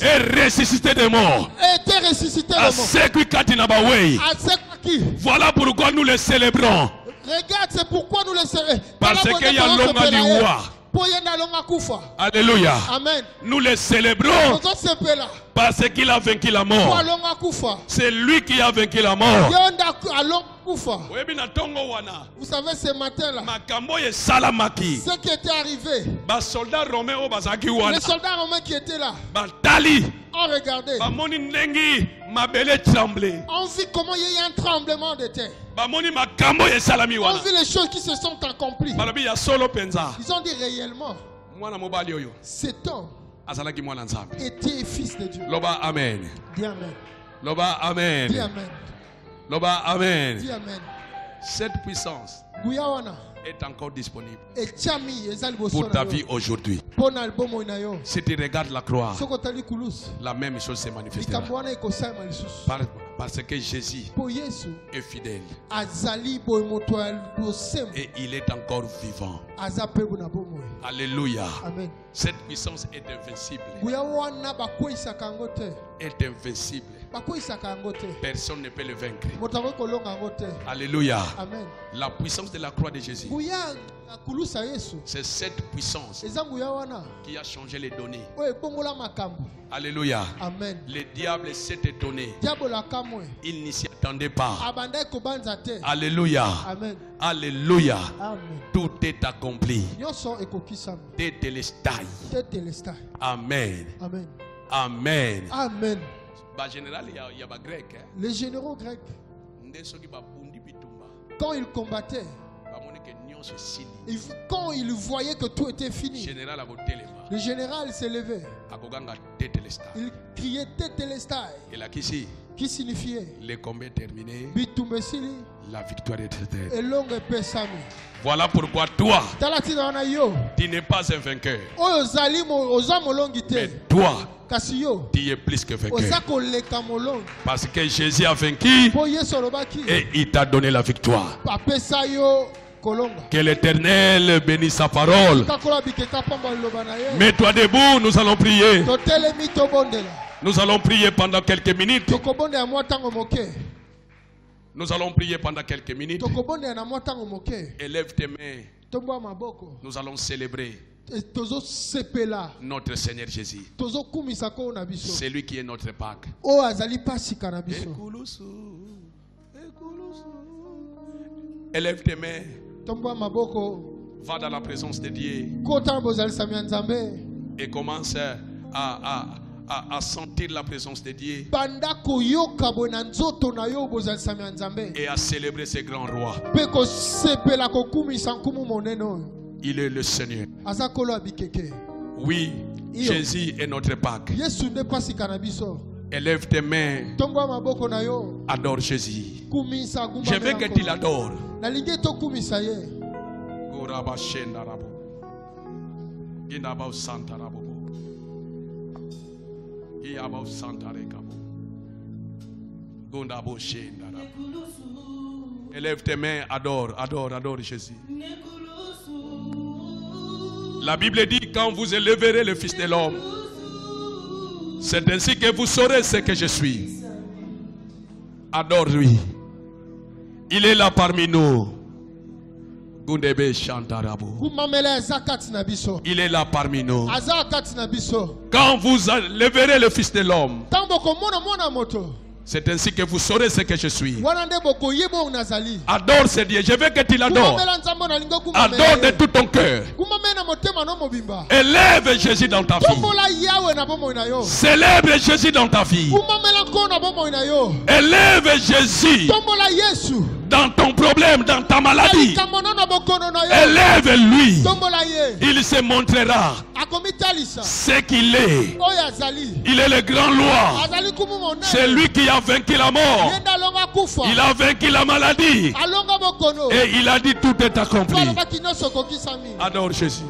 est ressuscité de mort. Voilà pourquoi nous le célébrons. Regarde, c'est pourquoi nous le célébrons. Parce qu'il y a l'homme. Alléluia. Amen. Nous le célébrons parce qu'il a vaincu la mort. C'est lui qui a vaincu la mort. Vous savez, ce matin-là, ce qui était arrivé, les soldats romains qui étaient là ont regardé, on vit comment il y a eu un tremblement de terre. On vit les choses qui se sont accomplies. Ils ont dit réellement, cet homme était fils de Dieu. Loba amen. Dis amen. Loba amen. Dis amen. Loba amen. Dis amen. Cette puissance est encore disponible pour ta vie aujourd'hui. Si tu regardes la croix, la même chose se manifestera. Parce que Jésus est fidèle. Et il est encore vivant. Alléluia. Amen. Cette puissance est invincible. Est invincible. Personne ne peut le vaincre. Alléluia. Amen. La puissance de la croix de Jésus, c'est cette puissance qui a changé les données. Alléluia. Amen. Le diable s'est étonné. Il n'y s'y attendait pas. Alléluia. Amen. Alléluia. Amen. Tout est accompli. Tétélestai. Amen. Amen. Amen. Amen. Général, il y a grec. Les généraux grecs, quand ils combattaient, quand ils voyaient que tout était fini, le général s'est levé. Il criait Tétélestai, qui signifiait le combat est terminé, la victoire est certaine. Voilà pourquoi toi, tu n'es pas un vainqueur. Mais toi, tu es plus que vainqueur. Parce que Jésus a vaincu et il t'a donné la victoire. Que l'Éternel bénisse sa parole. Mets-toi debout, nous allons prier. Nous allons prier pendant quelques minutes. Nous allons prier pendant quelques minutes. Élève tes mains. Nous allons célébrer notre Seigneur Jésus. C'est lui qui est notre Pâque. Élève tes mains. Va dans la présence de Dieu et commence à sentir la présence de Dieu et à célébrer ce grand roi. Il est le Seigneur. Oui, Jésus est notre Pâque. Élève tes mains. Adore Jésus. Je veux que tu l'adores. Élève tes mains, adore Jésus. La Bible dit, quand vous élèverez le Fils de l'homme, c'est ainsi que vous saurez ce que je suis. Adore-lui. Il est là parmi nous. Il est là parmi nous. Quand vous élèverez le Fils de l'homme, c'est ainsi que vous saurez ce que je suis. Adore ce Dieu. Je veux que tu l'adores. Adore de tout ton cœur. Élève Jésus dans ta vie. Célèbre Jésus dans ta vie. Élève Jésus dans ton problème, dans ta maladie. Élève-lui. Il se montrera ce qu'il est. Il est le grand loi. C'est lui qui a vaincu la mort. Il a vaincu la maladie. Et il a dit tout est accompli. Adore Jésus.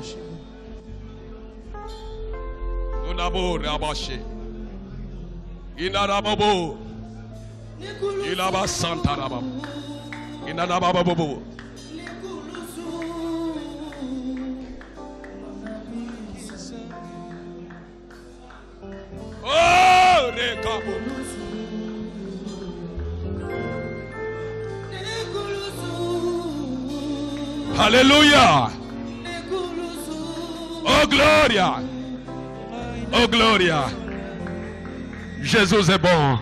Oh, Rekabo. Alléluia. Oh, Gloria. Oh, Gloria. Jésus est bon.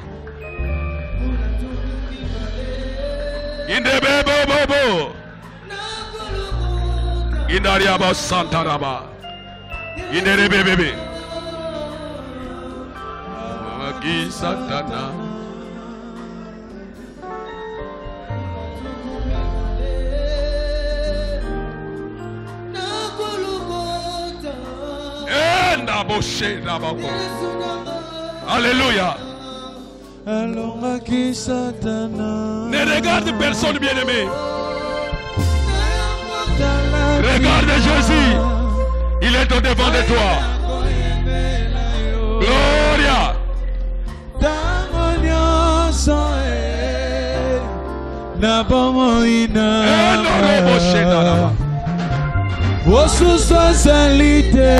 Indebebo. Indariaba Santaraba. Inderebebe. Magi Satana. Alléluia. Ne regarde personne, bien-aimé. Regarde Jésus. Il est au devant de toi. Gloria. Osuswa salite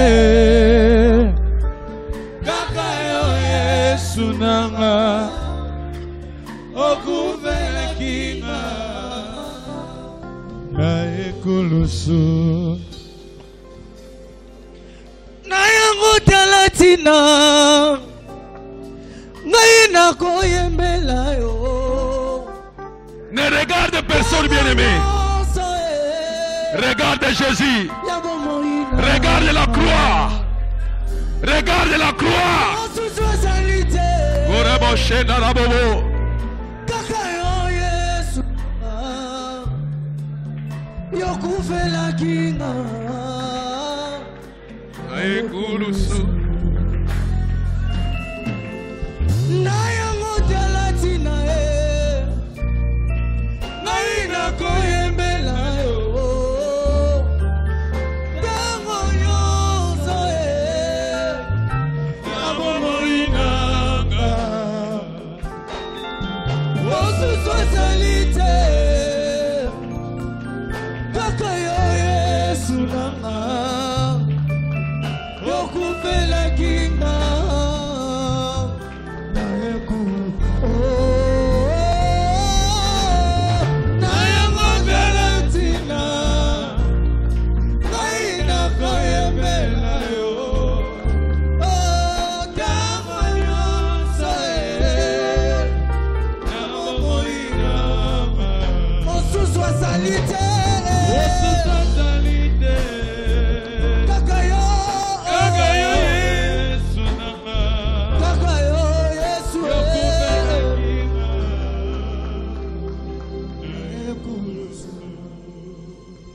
kaka yo Yesu nanga okuvela kinga na ekulusu na yango talatina ngai nakoyembela yo. Ne regarde personne, bien-aimé. Regarde Jésus. Regarde la croix. Regarde la croix.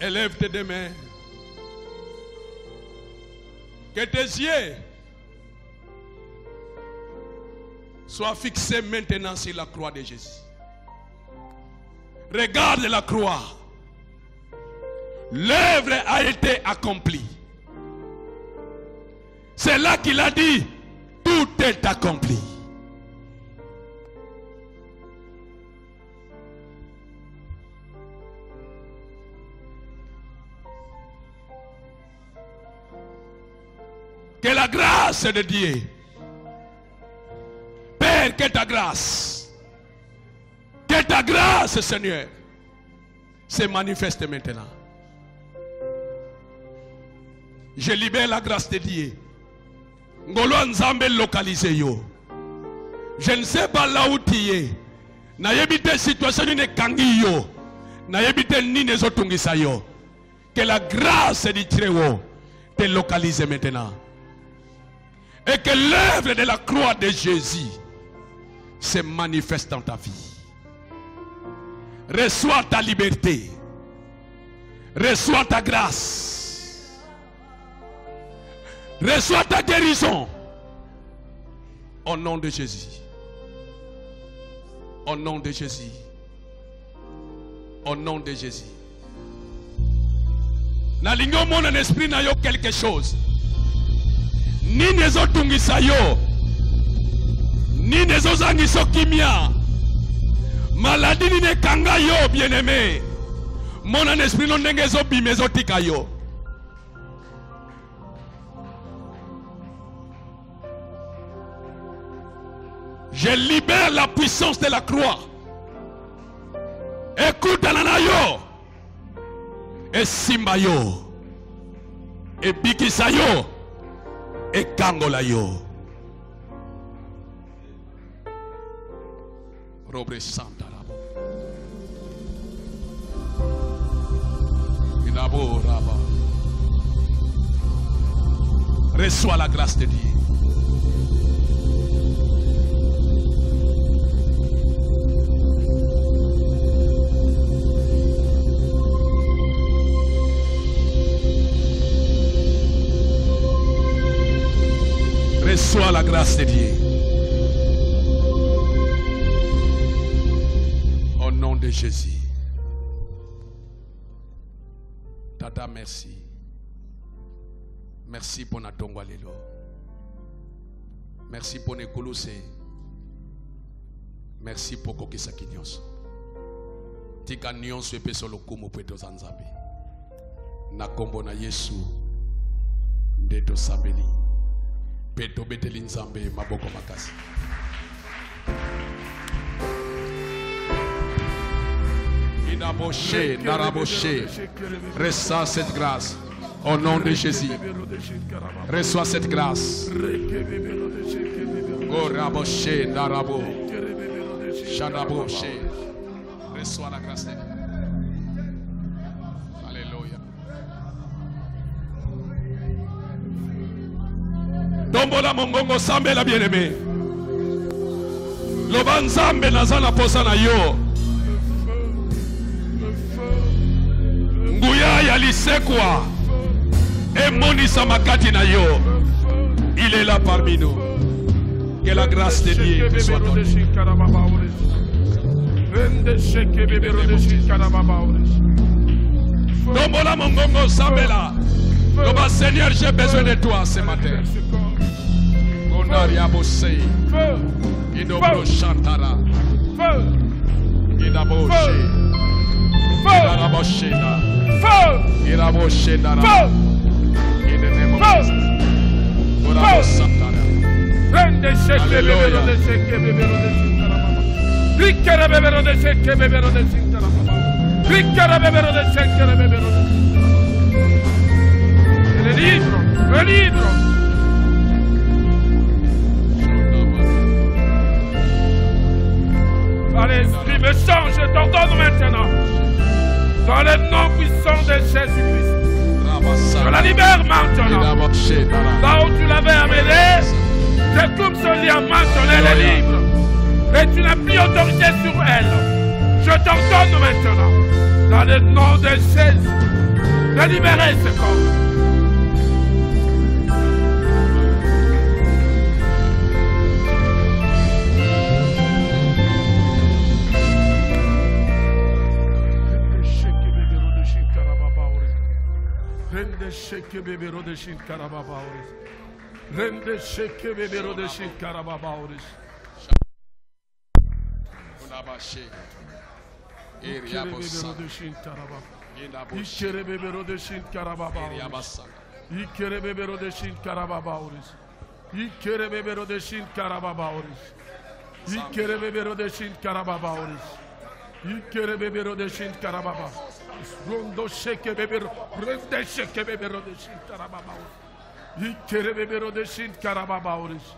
Élève tes deux mains. Que tes yeux soient fixés maintenant sur la croix de Jésus. Regarde la croix. L'œuvre a été accomplie. C'est là qu'il a dit, tout est accompli. Que la grâce de Dieu, Père, que ta grâce, Seigneur, se manifeste maintenant. Je libère la grâce de Dieu. Ngolo Nzambe localisé yo. Je ne sais pas là où tu es. Na yebite situation ni kangi yo. Na yebite ni nezotungisa yo. Que la grâce du Très-Haut te localise maintenant. Et que l'œuvre de la croix de Jésus se manifeste dans ta vie. Reçois ta liberté. Reçois ta grâce. Reçois ta guérison. Au nom de Jésus. Au nom de Jésus. Au nom de Jésus. Na lingo mon esprit na yo quelque chose. Ni nezo tungisa yo. Ni nezo zangiso kimia. Maladie ni ne kanga yo, bien-aimé. Mon esprit non nengezo bimezo tika yo. Je libère la puissance de la croix. Écoute Ananayo. Et Simbayo. Et Bikisayo. Et Kangolayo. Robre Santa Rabo. Inabo Raba. Reçois la grâce de Dieu. Reçois la grâce de Dieu. Au nom de Jésus. merci. Merci pour notre Tongwalelo. Merci pour nos Colossés. Merci pour Kokisa Kinyos. Tika nyonso epe solo kumu pweto za Nzambe. Na kombo na Yesu ndeto sabeli. Peto beteli Nzambe maboko makasi. Inaboché, naraboché. Reçois cette grâce. Au nom de Jésus. Reçois cette grâce. Oh raboché, narabo. Shadaboché. Reçois la grâce de Dieu. Alléluia. Tombola mongongo sambe la bien-aimé. Loba nzambe nazala posa na yo. Nguya ya lisekwa. Emonisa makati na yo. Il est là parmi nous. Que la grâce de Dieu te soit donnée. Tombola mongongo sambela. Loba Seigneur, j'ai besoin de toi ce matin. Gonaria bossé. Idobro chantara. Idaboche. Idaraboshena. Iraboshena. In the name of Jesus. Gonaria santara. Hallelujah. Ricchere bevero de secche bevero de sintara baba. Ricchere bevero de secche bevero de. El libro. Allez, Esprit me change, je t'ordonne maintenant. Dans le nom puissant de Jésus-Christ. Je la libère maintenant. Là où tu l'avais amené, c'est comme ce lien maintenant, elle est libre. Et tu n'as plus autorité sur elle. Je t'ordonne maintenant, dans le nom de Jésus, de libérer ce corps. Rende sheke bebero de shin karababaores. Rende sheke bebero de shin karababaores. Ikere bebero de shin karababaores. Ikere bebero de shin karababaores. Ikere bebero de shin karababaores. Ikere bebero de shin karababaores. Ikere bebero de shin karababa. Rondo sheke bebero. Rende sheke bebero de shin karababaores. Ikere bebero de shin karababaores.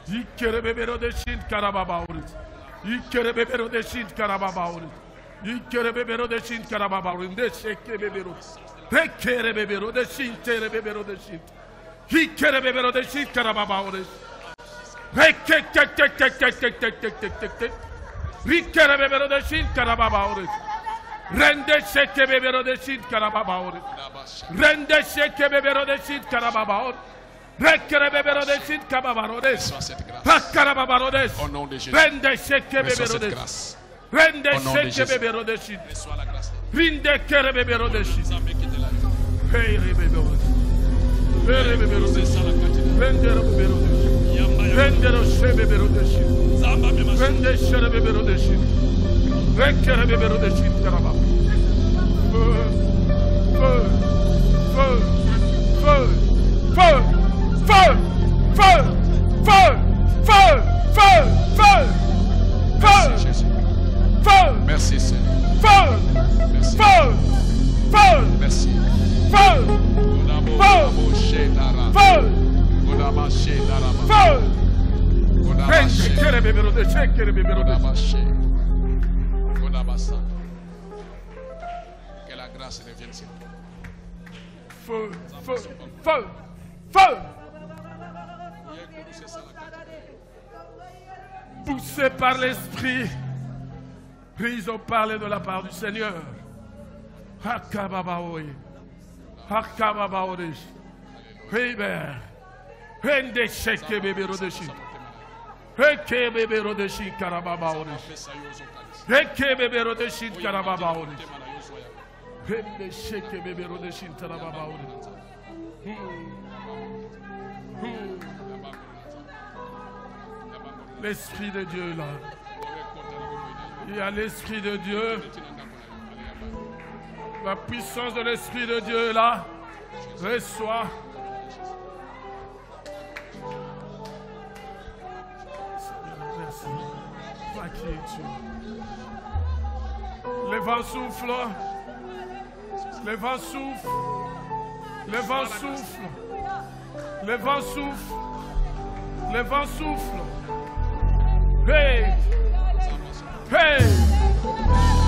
Ikere bebero de shin karababaores. Ikere bebero de shin karababaores. Ikere bebero de shin karababaores. De sheke bebero. Rekere bebero de shin tere bebero de shin. Ikere bebero de shin karababaores. Reke tek tek tek tek tek tek tek tek tek tek. Rikere bebero de shin karababaores. Rende sheke bebero de shin karababaores. Rende sheke bebero de shin karababaores. Rekere bebero de shin karababaores. Pakarababaores. Rende sheke bebero de shin. Rende sheke bebero de shin. Rinde kere bebero de shin. Hey bebero. Hey bebero de shin. Rende bebero de shin. Rende sheke bebero de shin. Rende sheke bebero de shin. Rekere bebero de shin karaba. Merci Seigneur. Merci. Que la grâce revienne sur toi. Feu. Poussé par l'Esprit, prise au parler de la part du Seigneur. Hakababaoye. Hakababaoye. Heiber. Rende sheke bebero de shi. Heke bebero de shi karababaoye. Heke bebero de shi karababaoye. L'Esprit de Dieu là. Il y a l'Esprit de Dieu. La puissance de l'Esprit de Dieu là. Reçois. Merci. Toi qui es-tu? Le vent souffle. Le vent souffle. Le vent souffle. Le vent souffle. Le vent souffle. Hey! Hey!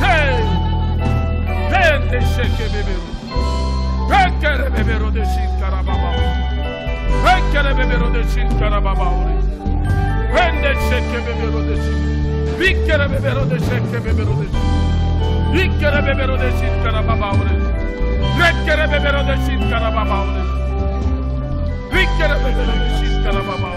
Hey! Hey! Décheke bébéro. Hey! Kere bébéro de Shin Karababa. Hey! Kere bébéro de Shin Karababa. Hey! Décheke bébéro de Shin. Vikere bébéro de Sheke bébéro de Shin. Vikere bébéro de Shin Karababa. Vikere bébéro de Shin Karababa. Vikere bébéro de Shin Karababa.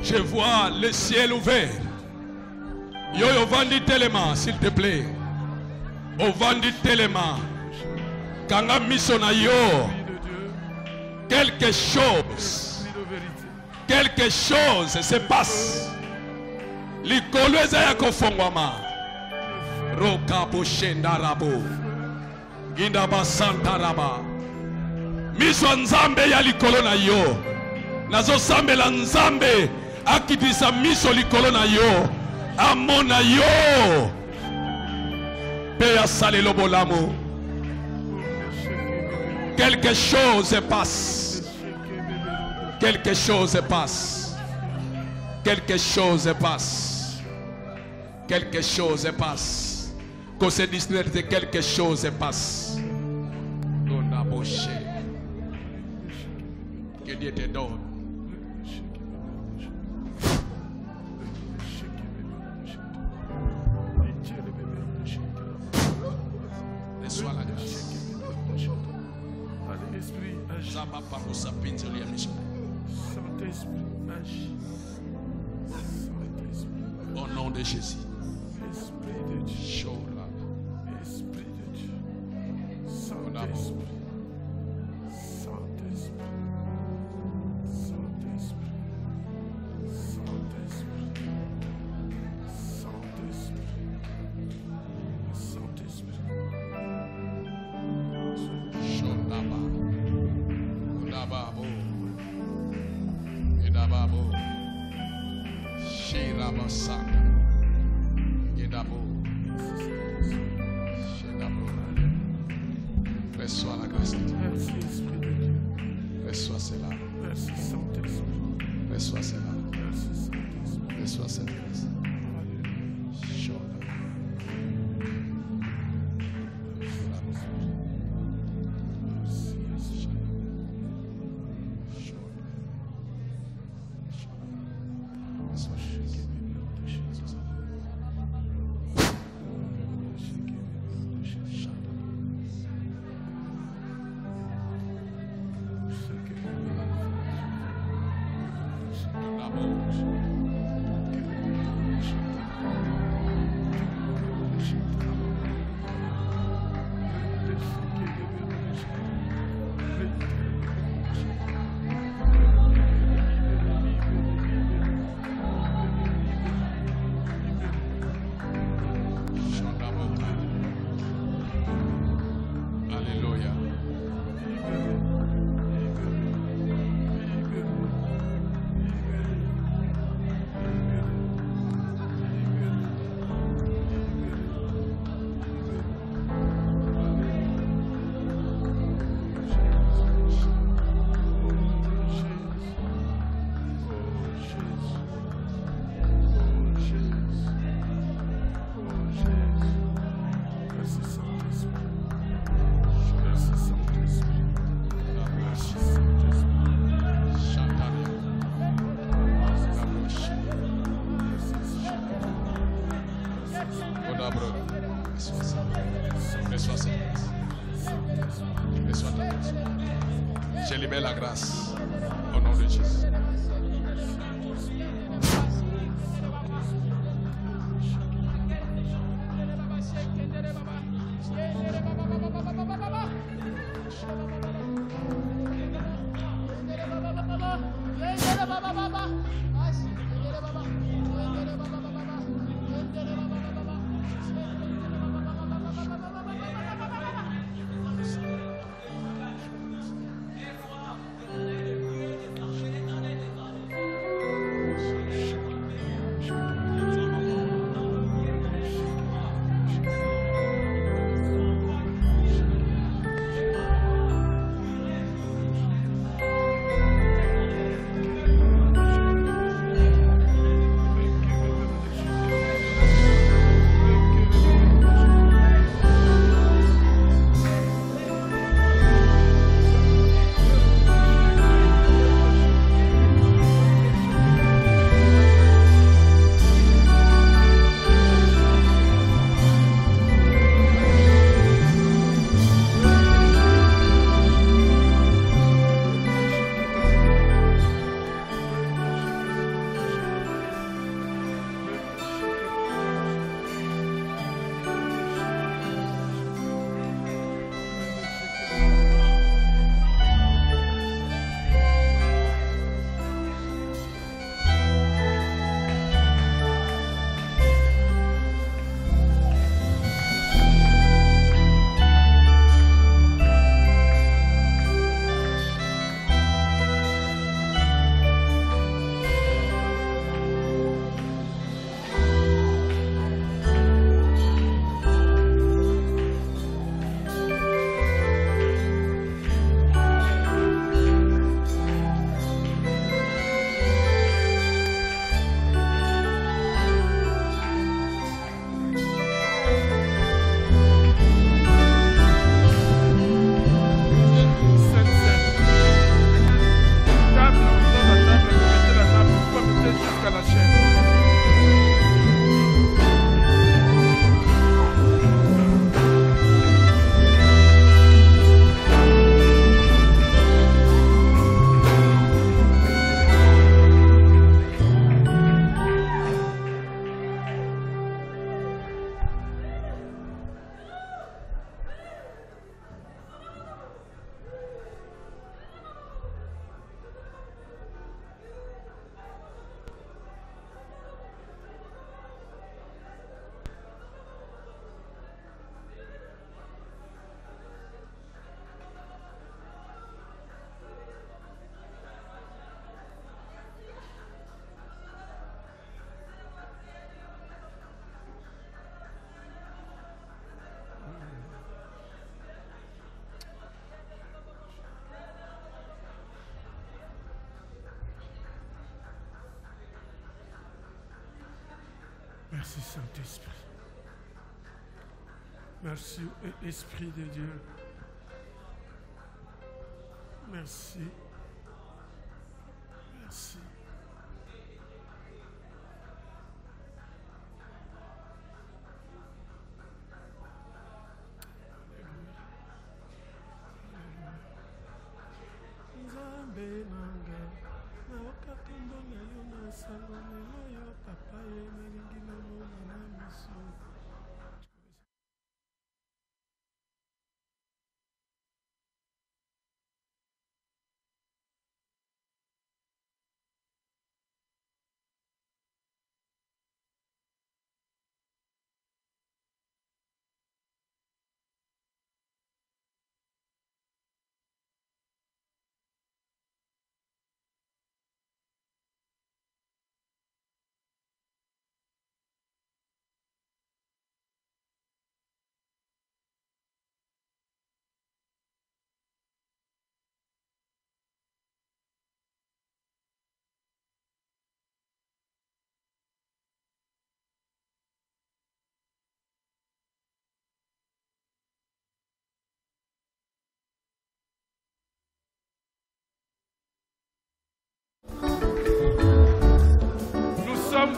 Je vois le ciel ouvert. Yo yo vandi telema, s'il te plaît. O vandi telema. Kanga misona yo. Quelque chose se passe. Likolo ezaya kofongwama. Roka boshenda rabo. Ginda basanta raba. Miso nzambe ya likolo na yo. Nazo sambe la nzambe akitisa miso likolo na yo. Amona yo. Peya sale lobolamo. Quelque chose passe. Quelque chose passe. Quelque chose passe. Quelque chose passe. Qu'on se distraire de quelque chose passe. Que Dieu te donne. Reçois la grâce. Au nom de Jésus. Esprit de Dieu. Esprit de Dieu. Saint-Esprit. Saint-Esprit. Saint-Esprit. Saint-Esprit. Saint-Esprit. Saint-Esprit. Shondaba. Udababo. Idababo. Shirabasaka. Idabo. Shedabo. Reçois la grâce de Dieu. Merci, Esprit de Dieu. Reçois cela. Merci, Saint-Esprit. Reçois cela. Merci, Saint-Esprit. Reçois cette grâce. Je libère la grâce au nom de Jésus. Merci Saint-Esprit. Merci Esprit de Dieu. Merci. Merci.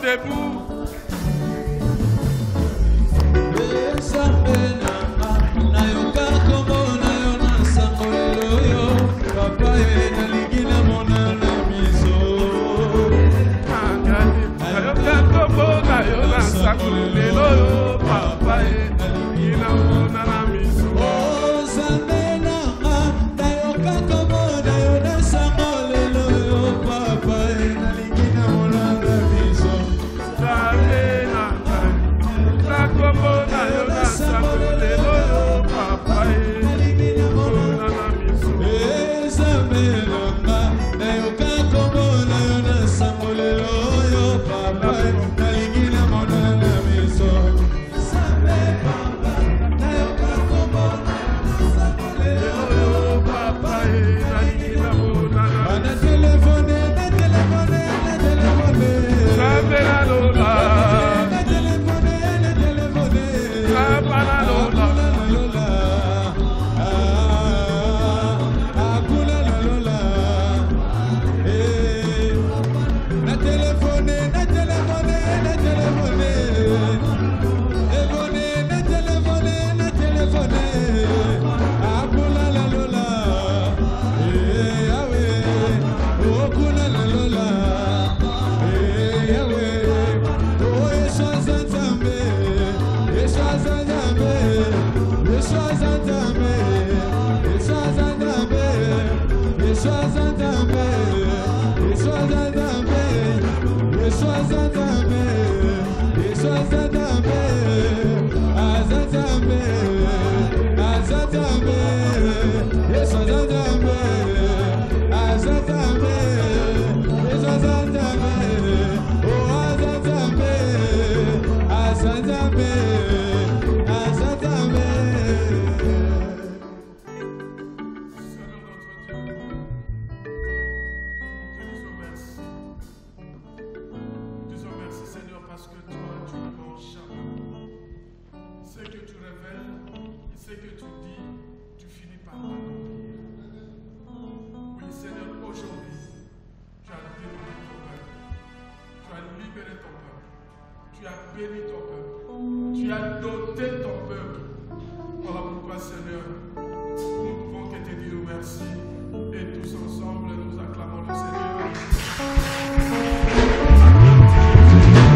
Debout.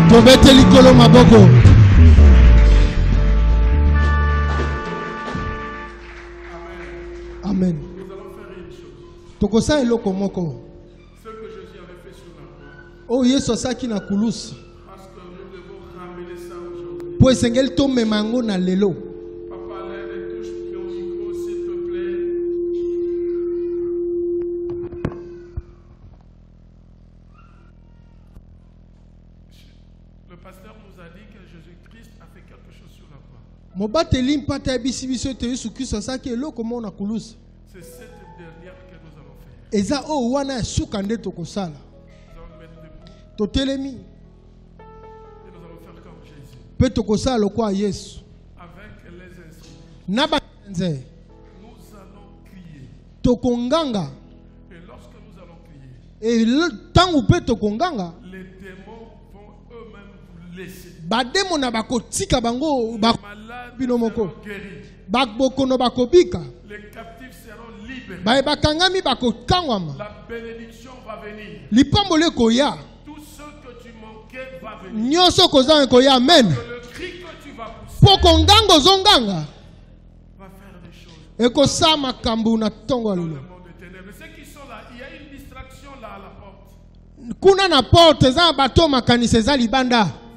Tobete likolo maboko. Amen. Nous allons faire une chose. Tokosa eloko moko. Ce que Jésus avait fait sur la croix. Oh Yesu asaki na kulusi. Parce que nous devons ramener ça aujourd'hui. Po esengeli to memango na lelo. Papa, l'aide touche mon micro s'il te plaît. Le pasteur nous a dit que Jésus-Christ a fait quelque chose sur la croix. Mobateli mpata ya bisibiso te Yesu Kristo asaki eloko mo na kulusi. C'est cette dernière que nous allons faire. Eza o wana suka nde tokosala. Nous allons mettre debout Totelemi. et nous allons faire comme Jésus. Avec les instruments. Nous allons crier. Tokonganga. Et lorsque nous allons crier, et le temps où peut tokonganga, les démons vont eux-mêmes vous laisser. Bademo na bakotika bango Les malades seront guéris. Les captifs seront libérés. La bénédiction va venir. Tout ce que tu manquais va venir. Amen. Le cri que tu vas pousser va faire des choses. Dans le monde des ténèbres. Ceux qui sont là, il y a une distraction là à la porte.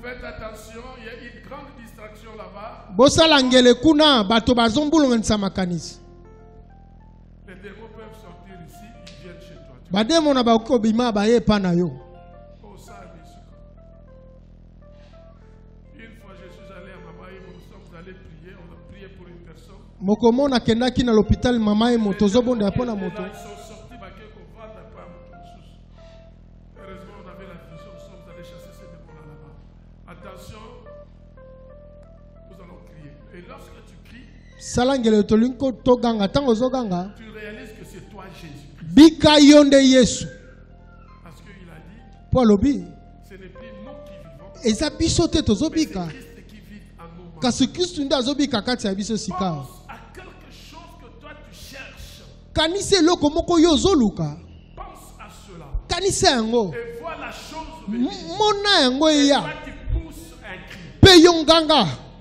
Faites attention, il y a une grande distraction là-bas. Les démons peuvent sortir ici, ils viennent chez toi. Une fois je suis allé à Mamaïmo, nous sommes allés prier, on a prié pour une personne. Ils sont sortis, heureusement on avait la vision, nous sommes allés chasser ces démons là-bas. Attention, nous allons crier. Et lorsque tu cries, tu réalises que c'est toi Jésus. Parce qu'il a dit, ce n'est plus nous qui vivons, mais c'est Christ qui vit en nous. Pense à quelque chose que toi tu cherches. Pense à cela. Et vois la chose venir. Et toi tu pousses un cri.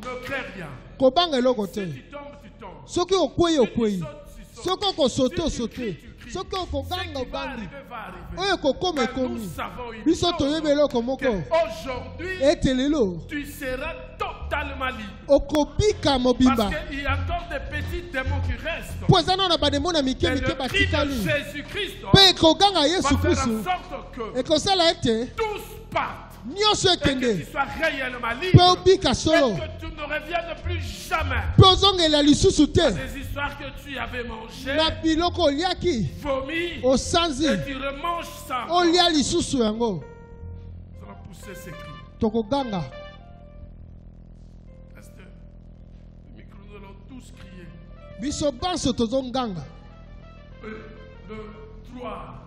Ne crée rien. Si tu tombes, tu tombes. Si tu sautes, tu sautes. Si tu cries, tu cries. Ce qui va arriver, va arriver. Car nous savons une chose, qu'aujourd'hui, tu seras totalement libre. Parce qu'il y a encore des petits démons qui restent. Et le cri de Jésus-Christ va faire en sorte que tous partent. Et que tu sois réellement libre. Et que tu ne reviennes plus jamais à ces histoires que tu avais mangées, vomi, et tu remanges ça. Nous allons pousser ces cris. Pasteur, le micro, nous allons tous crier. 1, 2, 3.